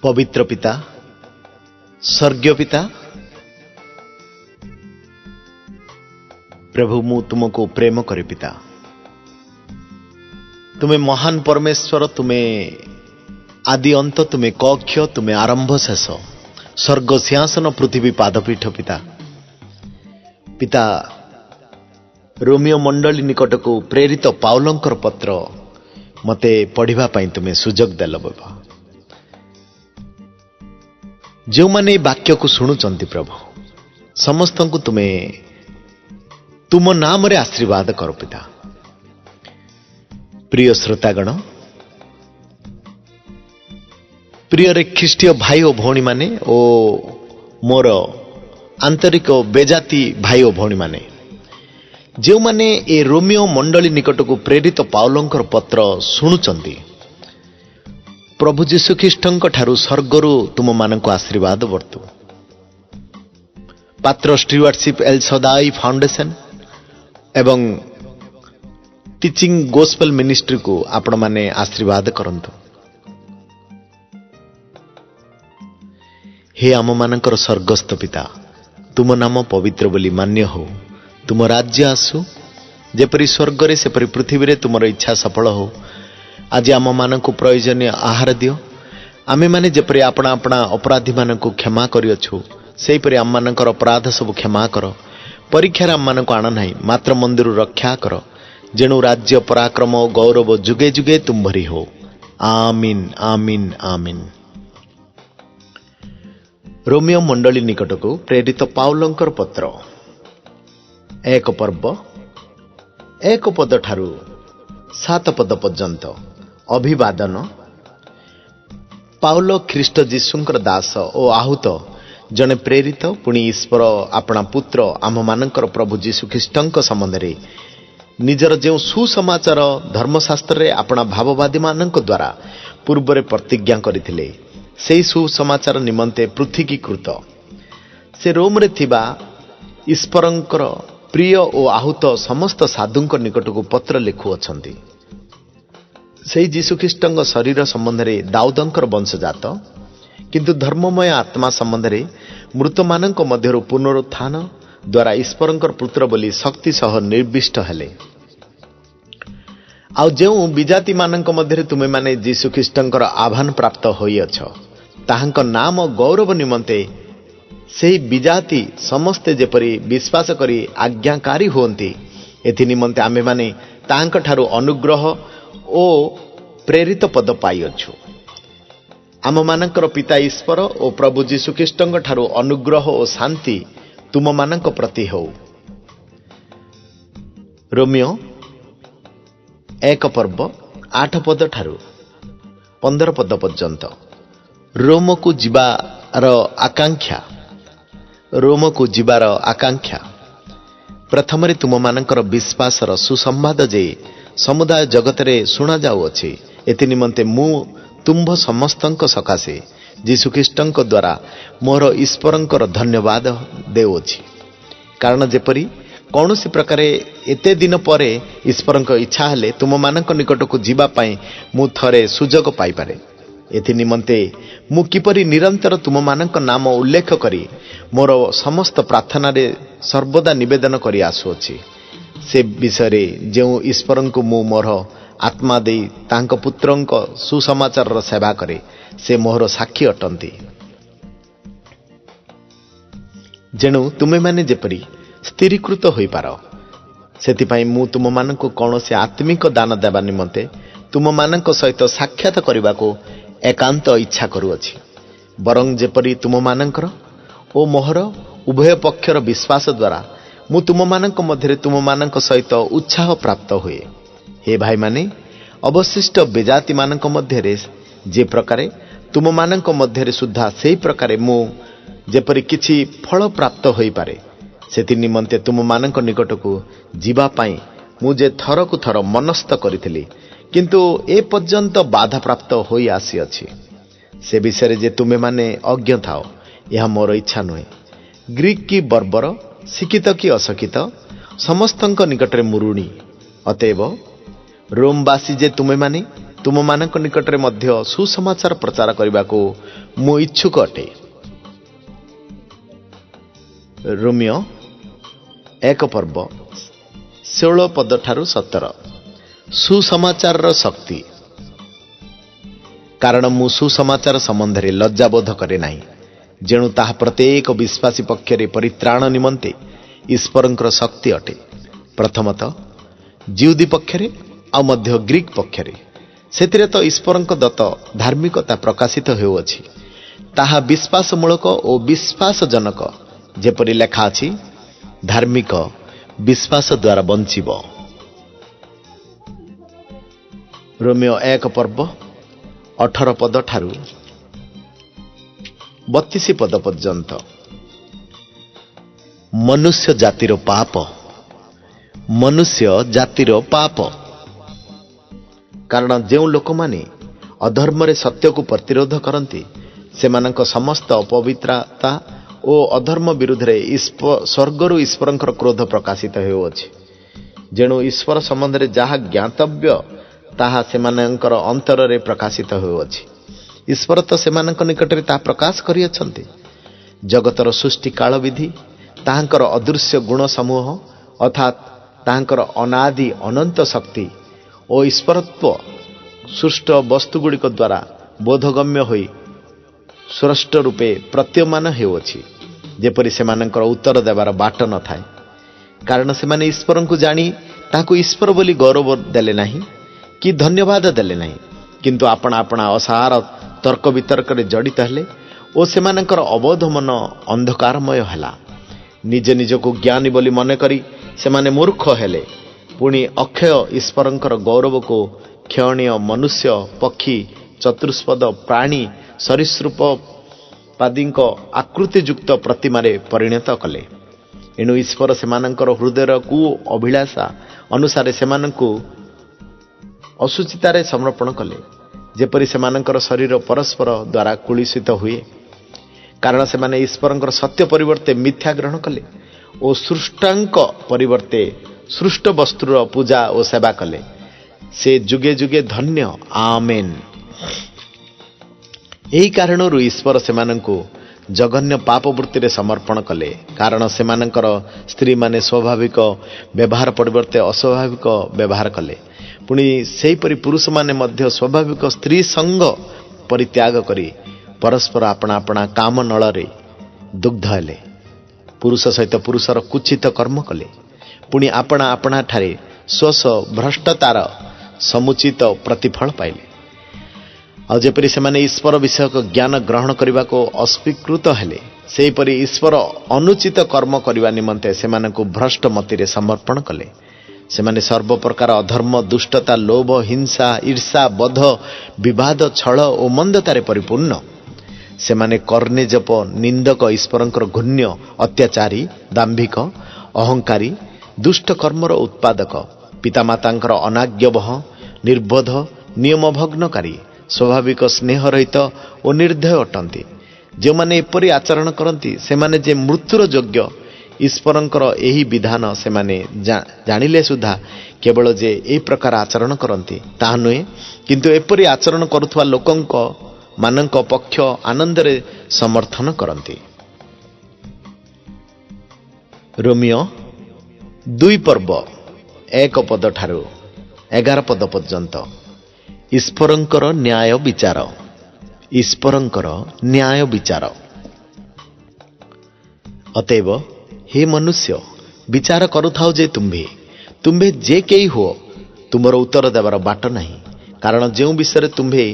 पवित्र पिता, स्वर्गीय पिता, प्रभु मु तुमको प्रेम करे पिता। तुम्हें महान परमेश्वर, तुम्हें आदि अंत, तुम्हें कक्ष, तुम्हें आरंभ शेष, स्वर्ग सिंहासन पृथ्वी पादपीठ पिता। पिता, रोमियो मंडली निकट को प्रेरित पाउलंकर पत्र मते पढ़िबा पई तुम्हें सुजोग देल बाबा। जो माने वाक्य को शुणुचंती प्रभु, समस्त को तुम्हें तुम नाम रे आशीर्वाद करो पिता। प्रिय श्रोतागण, प्रिय रे ख्रीष्टीय भाई और भौणी माने ओ मोर आंतरिक बेजाती भाई और भौणी माने, जो माने ए रोमियो मंडली निकट को प्रेरित पाउलंकर पत्र शुणुचंती, प्रभु जीशु ख्रीष्टଙ୍କ ଠାରୁ ସ୍ୱର୍ଗରୁ ତୁମମାନଙ୍କୁ ଆଶୀର୍ବାଦ ବର୍ତ୍ତୁ। ପାତ୍ର ଷ୍ଟିୱାର୍ଡସିପ୍ ଏଲ୍ ସଦାଇ ଫାଉଣ୍ଡେସନ ଏବଂ ଟିଚିଂ ଗୋସ୍ପେଲ ମିନିଷ୍ଟ୍ରିକୁ ଆପଣମାନେ ଆଶୀର୍ବାଦ କରନ୍ତୁ। हे ଆମମାନଙ୍କର ସ୍ୱର୍ଗସ୍ଥ ପିତା, ତୁମ ନାମ ପବିତ୍ର ବୋଲି ମାନ୍ୟ ହଉ। ତୁମ ରାଜ୍ୟ ଆସୁ, ଯେପରି ସ୍ୱର୍ଗରେ ସେପରି ପୃଥିବୀରେ ତୁମର ଇଚ୍ଛା ସଫଳ ହଉ। आज आम मान को प्रयोजनीय आहार दियो। आमे माने जेपरि अपना अपना अपराधी मान को क्षमा करियछु, सेहीपरि आम मानकर अपराध सब क्षमा कर। परीक्षार आम मान को आण नहीं, मात्र मंदिर रक्षा कर। जेणु राज्य पराक्रम और गौरव जुगे जुगे तुम भरी हो। आमीन आमीन आमीन। रोमियो मंडली निकट को प्रेरित पाउलंकर पत्र 1 पर्व 1 पद ठारू 7 पद पर्यंत अभिवादन। पाउल ख्रीष्ट जीशुंकर दास और आहूत जने प्रेरित, पुणी ईश्वर अपना पुत्र आम मानकर प्रभु जीशु ख्रीष्टଙ୍କ संबंधରେ निजर जो सुसमाचार धर्मशास्त्र अपना भाववादी मानक द्वारा पूर्वरे प्रतिज्ञा करथिले, सेही सुसमाचार निमंते पृथ्वीकृत से रोम रे थिबा ईश्वरंकर प्रिय और आहूत समस्त साधुंक निकट को पत्र लिखु अछंती। से जीशु ख्रीष्टଙ୍କ शरीर संबंध में दाऊदंकर वंशजात, किंतु धर्ममय आत्मा संबंध में मृत मानक मध्यरु पुनरुत्थान द्वारा ईश्वरंकर पुत्र बोली शक्ति सह निर्विष्ट हेले। आउ जो विजाति मानक मध्य तुमे माने जीशु ख्रीष्टंकर आह्वान प्राप्त होई अछ, ताहांक नाम गौरव निमंते से विजाति समस्ते जेपरी विश्वास करी आज्ञाकारी होती, एथि निमंते आमे माने ताहांक ठारू अनुग्रह ओ प्रेरित पद पाइअछु। आम मानकर पिता ईश्वर और प्रभु जीशु ख्रीष्टଙ୍କ ठारू अनुग्रह और शांति तुम मानक प्रति हो। रोमियो 1 पर्व 8 पद ठारू 15 पद पर्यंत रोम को जीवार आकांक्षा। रोम को जीवार आकांक्षा प्रथम तुम मानकर विश्वासर सुसंवाद जे समुदाय जगत रे सुना जाउअछि, एति निमंते मु तुम्भ समस्तंक सकाशे जीशु ख्रीष्टଙ୍କ द्वारा मोर ईश्वरंकर धन्यवाद देउछि। कारण जेपरि कौनसी प्रकार एते दिन परे ईश्वरंक इच्छा हेले तुम मानक निकट को जीवा पाई मु थरे सुजोग पाई पारे। एथि निमंते मु किपरि निरंतर तुम मानक नाम उल्लेख करी मोर समस्त प्रार्थना रे सर्वदा निवेदन करी आसुअछि, से विषय जो ईश्वर को मु मोर आत्मा दे तांक पुत्रंक सुसमाचार सेवा करे, से मोहर साक्षी अटंती। जेणु तुमे माने जेपरि स्थिरीकृत होई पारो, सेतिपाई मु तुम मानक कौनसी आत्मिक दान देवा निमंते तुम मानक सहित साक्षात करने को एकांत इच्छा करुअछि। बरं जेपरि तुम मानकर ओ मोहर उभय पक्षर विश्वास द्वारा मु तुम मानक मध्य तुम मानक सहित उत्साह प्राप्त हुए। हे भाई माने, अवशिष्ट बेजाति मानक मध्य जे प्रकारे तुम मानक मध्य सुधा से प्रकारे मु जेपरि किछि फल प्राप्त होई पारे, सेति निमंते तुम मानक निकट को जीवा पाई मु जे थर को थर मनस्थ करिथिली, किंतु ए पर्यंत बाधा प्राप्त होई आसी अछि। से विषय जे तुमे माने अज्ञ थाओ, यह मोर इच्छा नुहे। ग्रीक की बर्बर, शिक्षित कि अशिक्षित समस्तंक निकटरे मुरुणी। अतएव रोमवासी जे तुमे माने ତୁମମାନଙ୍କ ନିକଟରେ ମଧ୍ୟ ସୁସମାଚାର ପ୍ରଚାର କରିବାକୁ ମୁଁ ଇଚ୍ଛୁକ ଅଟେ। ରୋମିଓ 1 ପର୍ବ 16 ପଦ ଠାରୁ 17। ସୁସମାଚାରର ଶକ୍ତି। କାରଣ ମୁଁ ସୁସମାଚାର ସମ୍ବନ୍ଧରେ ଲଜ୍ଜାବୋଧ କରେ ନାହିଁ, ଯେଣୁ ତାହା ପ୍ରତ୍ୟେକ ବିଶ୍ୱାସୀ ପକ୍ଷରେ ପରିତ୍ରାଣ ନିମନ୍ତେ ଈଶ୍ୱରଙ୍କର ଶକ୍ତି ଅଟେ। ପ୍ରଥମତଃ ଜିହୁଦୀ ପକ୍ଷରେ ଆଉ ମଧ୍ୟ ଗ୍ରୀକ୍ ପକ୍ଷରେ। ସେଥିରେ ତ ଈଶ୍ୱରଙ୍କ ଦତ୍ତ ଧାର୍ମିକତା ପ୍ରକାଶିତ ହେଉଅଛି, ତାହା ବିଶ୍ୱାସମୂଳକ ଓ ବିଶ୍ୱାସଜନକ। ଯେପରି ଲେଖା ଅଛି, ଧାର୍ମିକ ବିଶ୍ୱାସ ଦ୍ୱାରା ବଞ୍ଚିବ। ରୋମିଓ 1 ପର୍ବ 18 ପଦ ଠାରୁ 32 ପଦ ପର୍ଯ୍ୟନ୍ତ। ମନୁଷ୍ୟ ଜାତିର ପାପ, ମନୁଷ୍ୟ ଜାତିର ପାପ। କାରଣ ଯେଉଁ ଲୋକମାନେ ଅଧର୍ମରେ ସତ୍ୟକୁ ପ୍ରତିରୋଧ କରନ୍ତି, ସେମାନଙ୍କ ସମସ୍ତ ଅପବିତ୍ରତା ଓ ଅଧର୍ମ ବିରୁଦ୍ଧରେ ସ୍ୱର୍ଗରୁ ଈଶ୍ୱରଙ୍କର କ୍ରୋଧ ପ୍ରକାଶିତ ହେଉଅଛି। ଯେଣୁ ଈଶ୍ୱର ସମ୍ବନ୍ଧରେ ଯାହା ଜ୍ଞାତବ୍ୟ, ତାହା ସେମାନଙ୍କର ଅନ୍ତରରେ ପ୍ରକାଶିତ ହେଉଅଛି। ଈଶ୍ୱର ତ ସେମାନଙ୍କ ନିକଟରେ ତାହା ପ୍ରକାଶ କରିଅଛନ୍ତି। ଜଗତର ସୃଷ୍ଟି କାଳବିଧି, ତାହାଙ୍କର ଅଦୃଶ୍ୟ ଗୁଣ ସମୂହ, ଅର୍ଥାତ୍ ତାହାଙ୍କର ଅନାଦି ଅନନ୍ତ ଶକ୍ତି ଓ ଈଶ୍ୱରତ୍ୱ ସୃଷ୍ଟ ବସ୍ତୁଗୁଡ଼ିକ ଦ୍ୱାରା ବୋଧଗମ୍ୟ ହୋଇ ସ୍ରଷ୍ଟ ରୂପେ ପ୍ରତୀୟମାନ ହେଉଅଛି। ଯେପରି ସେମାନଙ୍କର ଉତ୍ତର ଦେବାର ବାଟ ନଥାଏ, କାରଣ ସେମାନେ ଈଶ୍ୱରଙ୍କୁ ଜାଣି ତାହାକୁ ଈଶ୍ୱର ବୋଲି ଗୌରବ ଦେଲେ ନାହିଁ କି ଧନ୍ୟବାଦ ଦେଲେ ନାହିଁ, କିନ୍ତୁ ଆପଣା ଆପଣା ଅସାର ତର୍କ ବିତର୍କରେ ଜଡ଼ିତ ହେଲେ ଓ ସେମାନଙ୍କର ଅବୋଧ ମନ ଅନ୍ଧକାରମୟ ହେଲା। ନିଜ ନିଜକୁ ଜ୍ଞାନୀ ବୋଲି ମନେକରି ସେମାନେ ମୂର୍ଖ ହେଲେ। ପୁଣି ଅକ୍ଷୟ ଈଶ୍ୱରଙ୍କର ଗୌରବକୁ କ୍ଷୟଣୀୟ ମନୁଷ୍ୟ, ପକ୍ଷୀ, ଚତୁଷ୍ପଦ ପ୍ରାଣୀ, ସରୀସୃପ ପାଦୀଙ୍କ ଆକୃତିଯୁକ୍ତ ପ୍ରତିମାରେ ପରିଣତ କଲେ। ଏଣୁ ଈଶ୍ୱର ସେମାନଙ୍କର ହୃଦୟର କୁ ଅଭିଳାଷା ଅନୁସାରେ ସେମାନଙ୍କୁ ଅସୁଚିତାରେ ସମର୍ପଣ କଲେ, ଯେପରି ସେମାନଙ୍କର ଶରୀର ପରସ୍ପର ଦ୍ୱାରା କୁଳିଷିତ ହୁଏ। କାରଣ ସେମାନେ ଈଶ୍ୱରଙ୍କର ସତ୍ୟ ପରିବର୍ତ୍ତେ ମିଥ୍ୟା ଗ୍ରହଣ କଲେ ଓ ସୃଷ୍ଟାଙ୍କ ପରିବର୍ତ୍ତେ ସୃଷ୍ଟ ବସ୍ତୁର ପୂଜା ଓ ସେବା କଲେ। ସେ ଯୁଗେ ଯୁଗେ ଧନ୍ୟ। ଆମେନ୍। ଏହି କାରଣରୁ ଈଶ୍ୱର ସେମାନଙ୍କୁ ଜଘନ୍ୟ ପାପ ବୃତ୍ତିରେ ସମର୍ପଣ କଲେ। କାରଣ ସେମାନଙ୍କର ସ୍ତ୍ରୀମାନେ ସ୍ୱାଭାବିକ ବ୍ୟବହାର ପରିବର୍ତ୍ତେ ଅସ୍ୱାଭାବିକ ବ୍ୟବହାର କଲେ। ପୁଣି ସେହିପରି ପୁରୁଷମାନେ ମଧ୍ୟ ସ୍ୱାଭାବିକ ସ୍ତ୍ରୀ ସଙ୍ଗ ପରିତ୍ୟାଗ କରି ପରସ୍ପର ଆପଣା ଆପଣା କାମ ନଳରେ ଦୁଗ୍ଧ ହେଲେ। ପୁରୁଷ ସହିତ ପୁରୁଷର କୁଚିତ କର୍ମ କଲେ। ପୁଣି ଆପଣା ଆପଣାଠାରେ ସ୍ୱ ଭ୍ରଷ୍ଟତାର ସମୁଚିତ ପ୍ରତିଫଳ ପାଇଲେ। ଆଉ ଯେପରି ସେମାନେ ଈଶ୍ୱର ବିଷୟକ ଜ୍ଞାନ ଗ୍ରହଣ କରିବାକୁ ଅସ୍ୱୀକୃତ ହେଲେ, ସେହିପରି ଈଶ୍ୱର ଅନୁଚିତ କର୍ମ କରିବା ନିମନ୍ତେ ସେମାନଙ୍କୁ ଭ୍ରଷ୍ଟ ମତିରେ ସମର୍ପଣ କଲେ। ସେମାନେ ସର୍ବପ୍ରକାର ଅଧର୍ମ, ଦୁଷ୍ଟତା, ଲୋଭ, ହିଂସା, ଈର୍ଷା, ବଧ, ବିବାଦ, ଛଳ ଓ ମନ୍ଦତାରେ ପରିପୂର୍ଣ୍ଣ। ସେମାନେ କର୍ଣ୍ଣେଜପ, ନିନ୍ଦକ, ଈଶ୍ୱରଙ୍କର ଘୃଣ୍ୟ, ଅତ୍ୟାଚାରୀ, ଦାମ୍ଭିକ, ଅହଙ୍କାରୀ, ଦୁଷ୍ଟ କର୍ମର ଉତ୍ପାଦକ, ପିତାମାତାଙ୍କର ଅନାଜ୍ଞବହ, ନିର୍ବୋଧ, ନିୟମ ଭଗ୍ନକାରୀ, ସ୍ୱାଭାବିକ ସ୍ନେହରହିତ ଓ ନିର୍ଦ୍ଦୟ ଅଟନ୍ତି। ଯେଉଁମାନେ ଏପରି ଆଚରଣ କରନ୍ତି, ସେମାନେ ଯେ ମୃତ୍ୟୁର ଯୋଗ୍ୟ, ଈଶ୍ୱରଙ୍କର ଏହି ବିଧାନ ସେମାନେ ଜାଣିଲେ ସୁଦ୍ଧା କେବଳ ଯେ ଏହି ପ୍ରକାର ଆଚରଣ କରନ୍ତି ତାହା ନୁହେଁ, କିନ୍ତୁ ଏପରି ଆଚରଣ କରୁଥିବା ଲୋକମାନଙ୍କ ପକ୍ଷ ଆନନ୍ଦରେ ସମର୍ଥନ କରନ୍ତି। ରୋମିଓ 2 ପର୍ବ 1 ପଦ ଠାରୁ 11 ପଦ ପର୍ଯ୍ୟନ୍ତ। ଈଶ୍ୱରଙ୍କର ନ୍ୟାୟ ବିଚାର। ଈଶ୍ୱରଙ୍କର ନ୍ୟାୟ ବିଚାର। ଅତଏବ ହେ ମନୁଷ୍ୟ, ବିଚାର କରୁଥାଉ ଯେ ତୁମ୍ଭେ ଯେ କେହି ହୁଅ, ତୁମର ଉତ୍ତର ଦେବାର ବାଟ ନାହିଁ। କାରଣ ଯେଉଁ ବିଷୟରେ ତୁମ୍ଭେ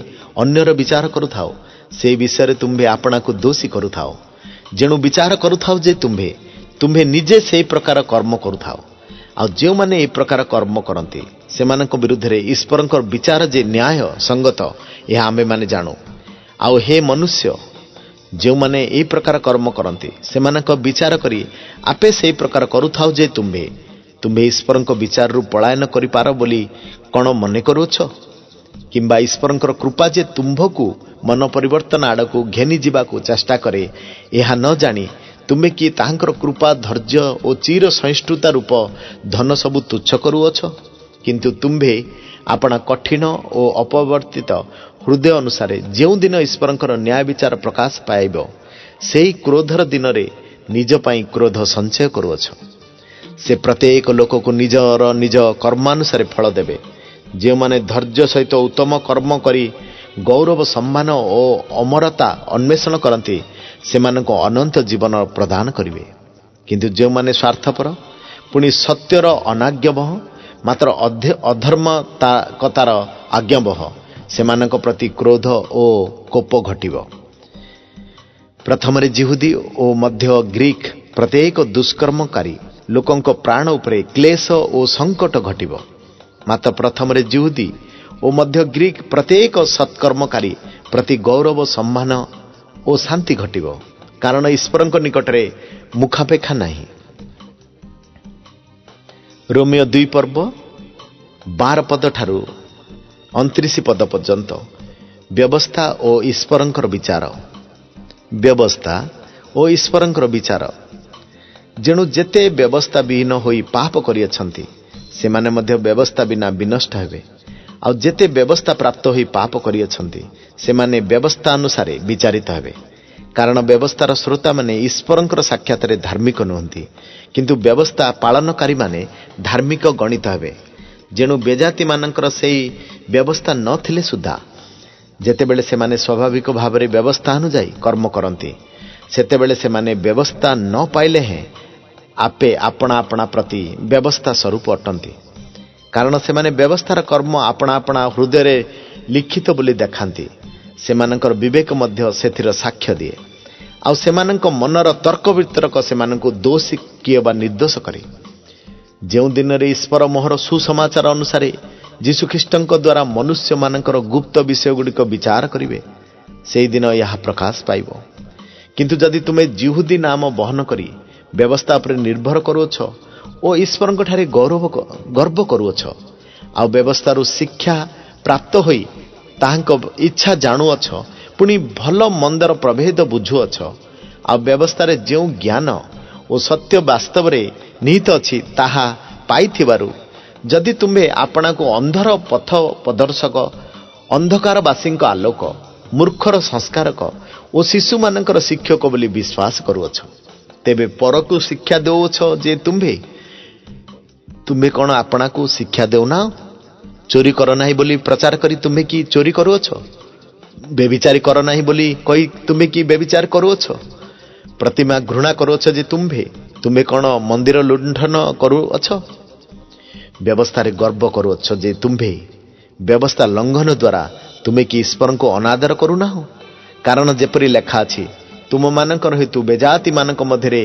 ଅନ୍ୟର ବିଚାର କରୁଥାଉ, ସେହି ବିଷୟରେ ତୁମ୍ଭେ ଆପଣାକୁ ଦୋଷୀ କରୁଥାଉ। ଯେଣୁ ବିଚାର କରୁଥାଉ ଯେ ତୁମ୍ଭେ ନିଜେ ସେହି ପ୍ରକାର କର୍ମ କରୁଥାଉ। ଆଉ ଯେଉଁମାନେ ଏହି ପ୍ରକାର କର୍ମ କରନ୍ତି, ସେମାନଙ୍କ ବିରୁଦ୍ଧରେ ଈଶ୍ୱରଙ୍କର ବିଚାର ଯେ ନ୍ୟାୟ ସଙ୍ଗତ, ଏହା ଆମ୍ଭେମାନେ ଜାଣୁ। ଆଉ ହେ ମନୁଷ୍ୟ, ଯେଉଁମାନେ ଏହି ପ୍ରକାର କର୍ମ କରନ୍ତି, ସେମାନଙ୍କ ବିଚାର କରି ଆପେ ସେହି ପ୍ରକାର କରୁଥାଉ ଯେ ତୁମ୍ଭେ ଈଶ୍ୱରଙ୍କ ବିଚାରରୁ ପଳାୟନ କରିପାର ବୋଲି କ'ଣ ମନେ କରୁଅଛ? କିମ୍ବା ଈଶ୍ୱରଙ୍କର କୃପା ଯେ ତୁମ୍ଭକୁ ମନ ପରିବର୍ତ୍ତନ ଆଡ଼କୁ ଘେନି ଯିବାକୁ ଚେଷ୍ଟା କରେ, ଏହା ନ ଜାଣି ତୁମେ କି ତାହାଙ୍କର କୃପା, ଧୈର୍ଯ୍ୟ ଓ ଚିର ସହିଷ୍ଣୁତା ରୂପ ଧନ ସବୁ ତୁଚ୍ଛ କରୁଅଛ? କିନ୍ତୁ ତୁମ୍ଭେ ଆପଣା କଠିନ ଓ ଅପବର୍ତ୍ତିତ ହୃଦୟ ଅନୁସାରେ ଯେଉଁଦିନ ଈଶ୍ୱରଙ୍କର ନ୍ୟାୟ ବିଚାର ପ୍ରକାଶ ପାଇବ, ସେହି କ୍ରୋଧର ଦିନରେ ନିଜ ପାଇଁ କ୍ରୋଧ ସଞ୍ଚୟ କରୁଅଛ। ସେ ପ୍ରତ୍ୟେକ ଲୋକକୁ ନିଜର ନିଜ କର୍ମାନୁସାରେ ଫଳ ଦେବେ। ଯେଉଁମାନେ ଧୈର୍ଯ୍ୟ ସହିତ ଉତ୍ତମ କର୍ମ କରି ଗୌରବ ସମ୍ମାନ ଓ ଅମରତା ଅନ୍ୱେଷଣ କରନ୍ତି, ସେମାନଙ୍କୁ ଅନନ୍ତ ଜୀବନ ପ୍ରଦାନ କରିବେ। କିନ୍ତୁ ଯେଉଁମାନେ ସ୍ୱାର୍ଥପର, ପୁଣି ସତ୍ୟର ଅନାଜ୍ଞବହ, ମାତ୍ର ଅଧର୍ମତାର ଆଜ୍ଞାବହ, ସେମାନଙ୍କ ପ୍ରତି କ୍ରୋଧ ଓ କୋପ ଘଟିବ। ପ୍ରଥମରେ ଯିହୁଦୀ ଓ ମଧ୍ୟ ଗ୍ରୀକ୍ ପ୍ରତ୍ୟେକ ଦୁଷ୍କର୍ମକାରୀ ଲୋକଙ୍କ ପ୍ରାଣ ଉପରେ କ୍ଲେଶ ଓ ସଙ୍କଟ ଘଟିବ। ମାତ୍ର ପ୍ରଥମରେ ଯିହୁଦୀ ଓ ମଧ୍ୟ ଗ୍ରୀକ୍ ପ୍ରତ୍ୟେକ ସତ୍କର୍ମକାରୀ ପ୍ରତି ଗୌରବ ସମ୍ମାନ ଓ ଶାନ୍ତି ଘଟିବ, କାରଣ ଈଶ୍ୱରଙ୍କ ନିକଟରେ ମୁଖାପେକ୍ଷା ନାହିଁ। ରୋମିଓ 2 ପର୍ବ 12 ପଦ ଠାରୁ 29 ପଦ ପର୍ଯ୍ୟନ୍ତ ବ୍ୟବସ୍ଥା ଓ ଈଶ୍ୱରଙ୍କର ବିଚାର। ବ୍ୟବସ୍ଥା ଓ ଈଶ୍ୱରଙ୍କର ବିଚାର। ଯେଣୁ ଯେତେ ବ୍ୟବସ୍ଥା ବିହୀନ ହୋଇ ପାପ କରିଅଛନ୍ତି, ସେମାନେ ମଧ୍ୟ ବ୍ୟବସ୍ଥା ବିନା ବିନଷ୍ଟ ହେବେ। ଆଉ ଯେତେ ବ୍ୟବସ୍ଥା ପ୍ରାପ୍ତ ହୋଇ ପାପ କରିଅଛନ୍ତି, ସେମାନେ ବ୍ୟବସ୍ଥା ଅନୁସାରେ ବିଚାରିତ ହେବେ। କାରଣ ବ୍ୟବସ୍ଥାର ଶ୍ରୋତାମାନେ ଈଶ୍ୱରଙ୍କର ସାକ୍ଷାତରେ ଧାର୍ମିକ ନୁହନ୍ତି, କିନ୍ତୁ ବ୍ୟବସ୍ଥା ପାଳନକାରୀମାନେ ଧାର୍ମିକ ଗଣିତ ହେବେ। ଯେଣୁ ବେଜାତିମାନଙ୍କର ସେହି ବ୍ୟବସ୍ଥା ନଥିଲେ ସୁଦ୍ଧା ଯେତେବେଳେ ସେମାନେ ସ୍ୱାଭାବିକ ଭାବରେ ବ୍ୟବସ୍ଥା ଅନୁଯାୟୀ କର୍ମ କରନ୍ତି, ସେତେବେଳେ ସେମାନେ ବ୍ୟବସ୍ଥା ନ ପାଇଲେ ହେଁ ଆପେ ଆପଣା ଆପଣା ପ୍ରତି ବ୍ୟବସ୍ଥା ସ୍ୱରୂପ ଅଟନ୍ତି। କାରଣ ସେମାନେ ବ୍ୟବସ୍ଥାର କର୍ମ ଆପଣା ଆପଣା ହୃଦୟରେ ଲିଖିତ ବୋଲି ଦେଖାନ୍ତି। ସେମାନଙ୍କର ବିବେକ ମଧ୍ୟ ସେଥିର ସାକ୍ଷ୍ୟ ଦିଏ। ଆଉ ସେମାନଙ୍କ ମନର ତର୍କ ବିତର୍କ ସେମାନଙ୍କୁ ଦୋଷୀ କିଏ ବା ନିର୍ଦ୍ଦୋଷ କରେ। ଯେଉଁ ଦିନରେ ଈଶ୍ୱର ମୋହର ସୁସମାଚାର ଅନୁସାରେ ଯୀଶୁଖ୍ରୀଷ୍ଟଙ୍କ ଦ୍ୱାରା ମନୁଷ୍ୟମାନଙ୍କର ଗୁପ୍ତ ବିଷୟଗୁଡ଼ିକ ବିଚାର କରିବେ, ସେହିଦିନ ଏହା ପ୍ରକାଶ ପାଇବ। କିନ୍ତୁ ଯଦି ତୁମେ ଯିହୁଦୀ ନାମ ବହନ କରି ବ୍ୟବସ୍ଥା ଉପରେ ନିର୍ଭର କରୁଅଛ ଓ ଈଶ୍ୱରଙ୍କଠାରେ ଗର୍ବ କରୁଅଛ, ଆଉ ବ୍ୟବସ୍ଥାରୁ ଶିକ୍ଷା ପ୍ରାପ୍ତ ହୋଇ ତାହାଙ୍କ ଇଚ୍ଛା ଜାଣୁଅଛ, ପୁଣି ଭଲ ମନ୍ଦର ପ୍ରଭେଦ ବୁଝୁଅଛ, ଆଉ ବ୍ୟବସ୍ଥାରେ ଯେଉଁ ଜ୍ଞାନ ଓ ସତ୍ୟ ବାସ୍ତବରେ ନିହିତ ଅଛି ତାହା ପାଇଥିବାରୁ ଯଦି ତୁମ୍ଭେ ଆପଣାକୁ ଅନ୍ଧର ପଥ ପ୍ରଦର୍ଶକ, ଅନ୍ଧକାରବାସୀଙ୍କ ଆଲୋକ, ମୂର୍ଖର ସଂସ୍କାରକ ଓ ଶିଶୁମାନଙ୍କର ଶିକ୍ଷକ ବୋଲି ବିଶ୍ୱାସ କରୁଅଛ, ତେବେ ପରକୁ ଶିକ୍ଷା ଦେଉଅଛ ଯେ ତୁମ୍ଭେ କ'ଣ ଆପଣାକୁ ଶିକ୍ଷା ଦେଉନାହ? ଚୋରି କର ନାହିଁ ବୋଲି ପ୍ରଚାର କରି ତୁମ୍ଭେ କି ଚୋରି କରୁଅଛ? ବ୍ୟଭିଚାରୀ କର ନାହିଁ ବୋଲି କହି ତୁମ୍ଭେ କି ବ୍ୟଭିଚାର କରୁଅଛ? ପ୍ରତିମା ଘୃଣା କରୁଅଛ ଯେ ତୁମ୍ଭେ କ'ଣ ମନ୍ଦିର ଲୁଣ୍ଠନ କରୁଅଛ? ବ୍ୟବସ୍ଥାରେ ଗର୍ବ କରୁଅଛ ଯେ ତୁମ୍ଭେ ବ୍ୟବସ୍ଥା ଲଙ୍ଘନ ଦ୍ୱାରା ତୁମେ କି ଈଶ୍ୱରଙ୍କୁ ଅନାଦର କରୁନାହ? କାରଣ ଯେପରି ଲେଖା ଅଛି, ତୁମମାନଙ୍କର ହେତୁ ବେଜାତିମାନଙ୍କ ମଧ୍ୟରେ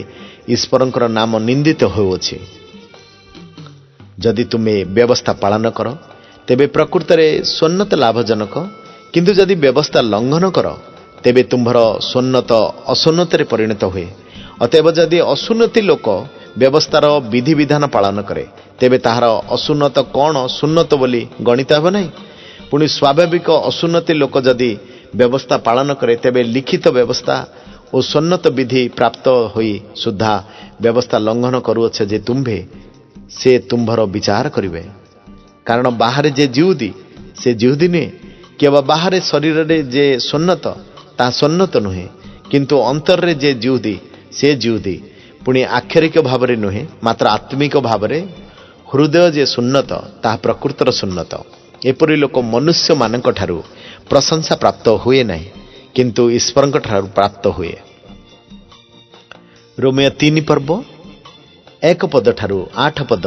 ଈଶ୍ୱରଙ୍କର ନାମ ନିନ୍ଦିତ ହେଉଅଛି। ଯଦି ତୁମେ ବ୍ୟବସ୍ଥା ପାଳନ କର, ତେବେ ପ୍ରକୃତରେ ସ୍ୱର୍ଣ୍ଣତ ଲାଭଜନକ। କିନ୍ତୁ ଯଦି ବ୍ୟବସ୍ଥା ଲଙ୍ଘନ କର, ତେବେ ତୁମ୍ଭର ସ୍ୱର୍ଣ୍ଣତ ଅସୁନ୍ନତରେ ପରିଣତ ହୁଏ। ଅତଏବ ଯଦି ଅସୁନ୍ନତି ଲୋକ ବ୍ୟବସ୍ଥାର ବିଧିବିଧାନ ପାଳନ କରେ, ତେବେ ତାହାର ଅସୁନ୍ନତ କ'ଣ ସୁନ୍ନତ ବୋଲି ଗଣିତ ହେବ ନାହିଁ? ପୁଣି ସ୍ୱାଭାବିକ ଅସୁନ୍ନତି ଲୋକ ଯଦି ବ୍ୟବସ୍ଥା ପାଳନ କରେ, ତେବେ ଲିଖିତ ବ୍ୟବସ୍ଥା ଓ ସୁନ୍ନତ ବିଧି ପ୍ରାପ୍ତ ହୋଇ ସୁଦ୍ଧା ବ୍ୟବସ୍ଥା ଲଙ୍ଘନ କରୁଅଛେ ଯେ ସେ ତୁମ୍ଭର ବିଚାର କରିବେ। କାରଣ ବାହାରେ ଯେ ଯିହୁଦୀ, ସେ ଯିହୁଦୀ ନୁହେଁ, କିମ୍ବା ବାହାରେ ଶରୀରରେ ଯେ ସୁନ୍ନତ, ତାହା ସୁନ୍ନତ ନୁହେଁ, କିନ୍ତୁ ଅନ୍ତରରେ ଯେ ଯିହୁଦୀ, ସେ ଯିହୁଦୀ। ପୁଣି ଆକ୍ଷରିକ ଭାବରେ ନୁହେଁ, ମାତ୍ର ଆତ୍ମିକ ଭାବରେ। ହୃଦୟ ଯେ ସୁନ୍ନତ, ତାହା ପ୍ରକୃତର ସୁନ୍ନତ। ଏପରି ଲୋକ ମନୁଷ୍ୟମାନଙ୍କ ଠାରୁ ପ୍ରଶଂସା ପ୍ରାପ୍ତ ହୁଏ ନାହିଁ, କିନ୍ତୁ ଈଶ୍ୱରଙ୍କ ଠାରୁ ପ୍ରାପ୍ତ ହୁଏ। ରୋମିଓ 3 ପର୍ବ 1 ପଦ ଠାରୁ 8 ପଦ।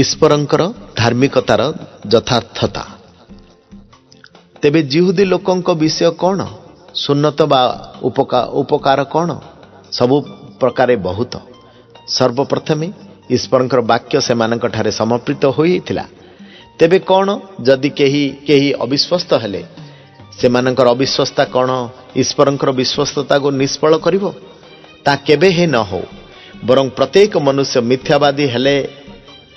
ଈଶ୍ୱରଙ୍କର ଧାର୍ମିକତାର ଯଥାର୍ଥତା। ତେବେ ଯିହୁଦୀ ଲୋକଙ୍କ ବିଷୟ କ'ଣ? ସୁନ୍ନତ ବା ଉପକାର କ'ଣ? ସବୁ ପ୍ରକାରେ ବହୁତ। ସର୍ବପ୍ରଥମେ ଈଶ୍ୱରଙ୍କର ବାକ୍ୟ ସେମାନଙ୍କଠାରେ ସମର୍ପିତ ହୋଇଥିଲା। ତେବେ କ'ଣ ଯଦି କେହି ଅବିଶ୍ୱସ୍ତ ହେଲେ, ସେମାନଙ୍କର ଅବିଶ୍ୱସ୍ତା କ'ଣ ଈଶ୍ୱରଙ୍କର ବିଶ୍ୱସ୍ତତାକୁ ନିଷ୍ଫଳ କରିବ? ତା କେବେ ହିଁ ନ ହେଉ। ବରଂ ପ୍ରତ୍ୟେକ ମନୁଷ୍ୟ ମିଥ୍ୟାବାଦୀ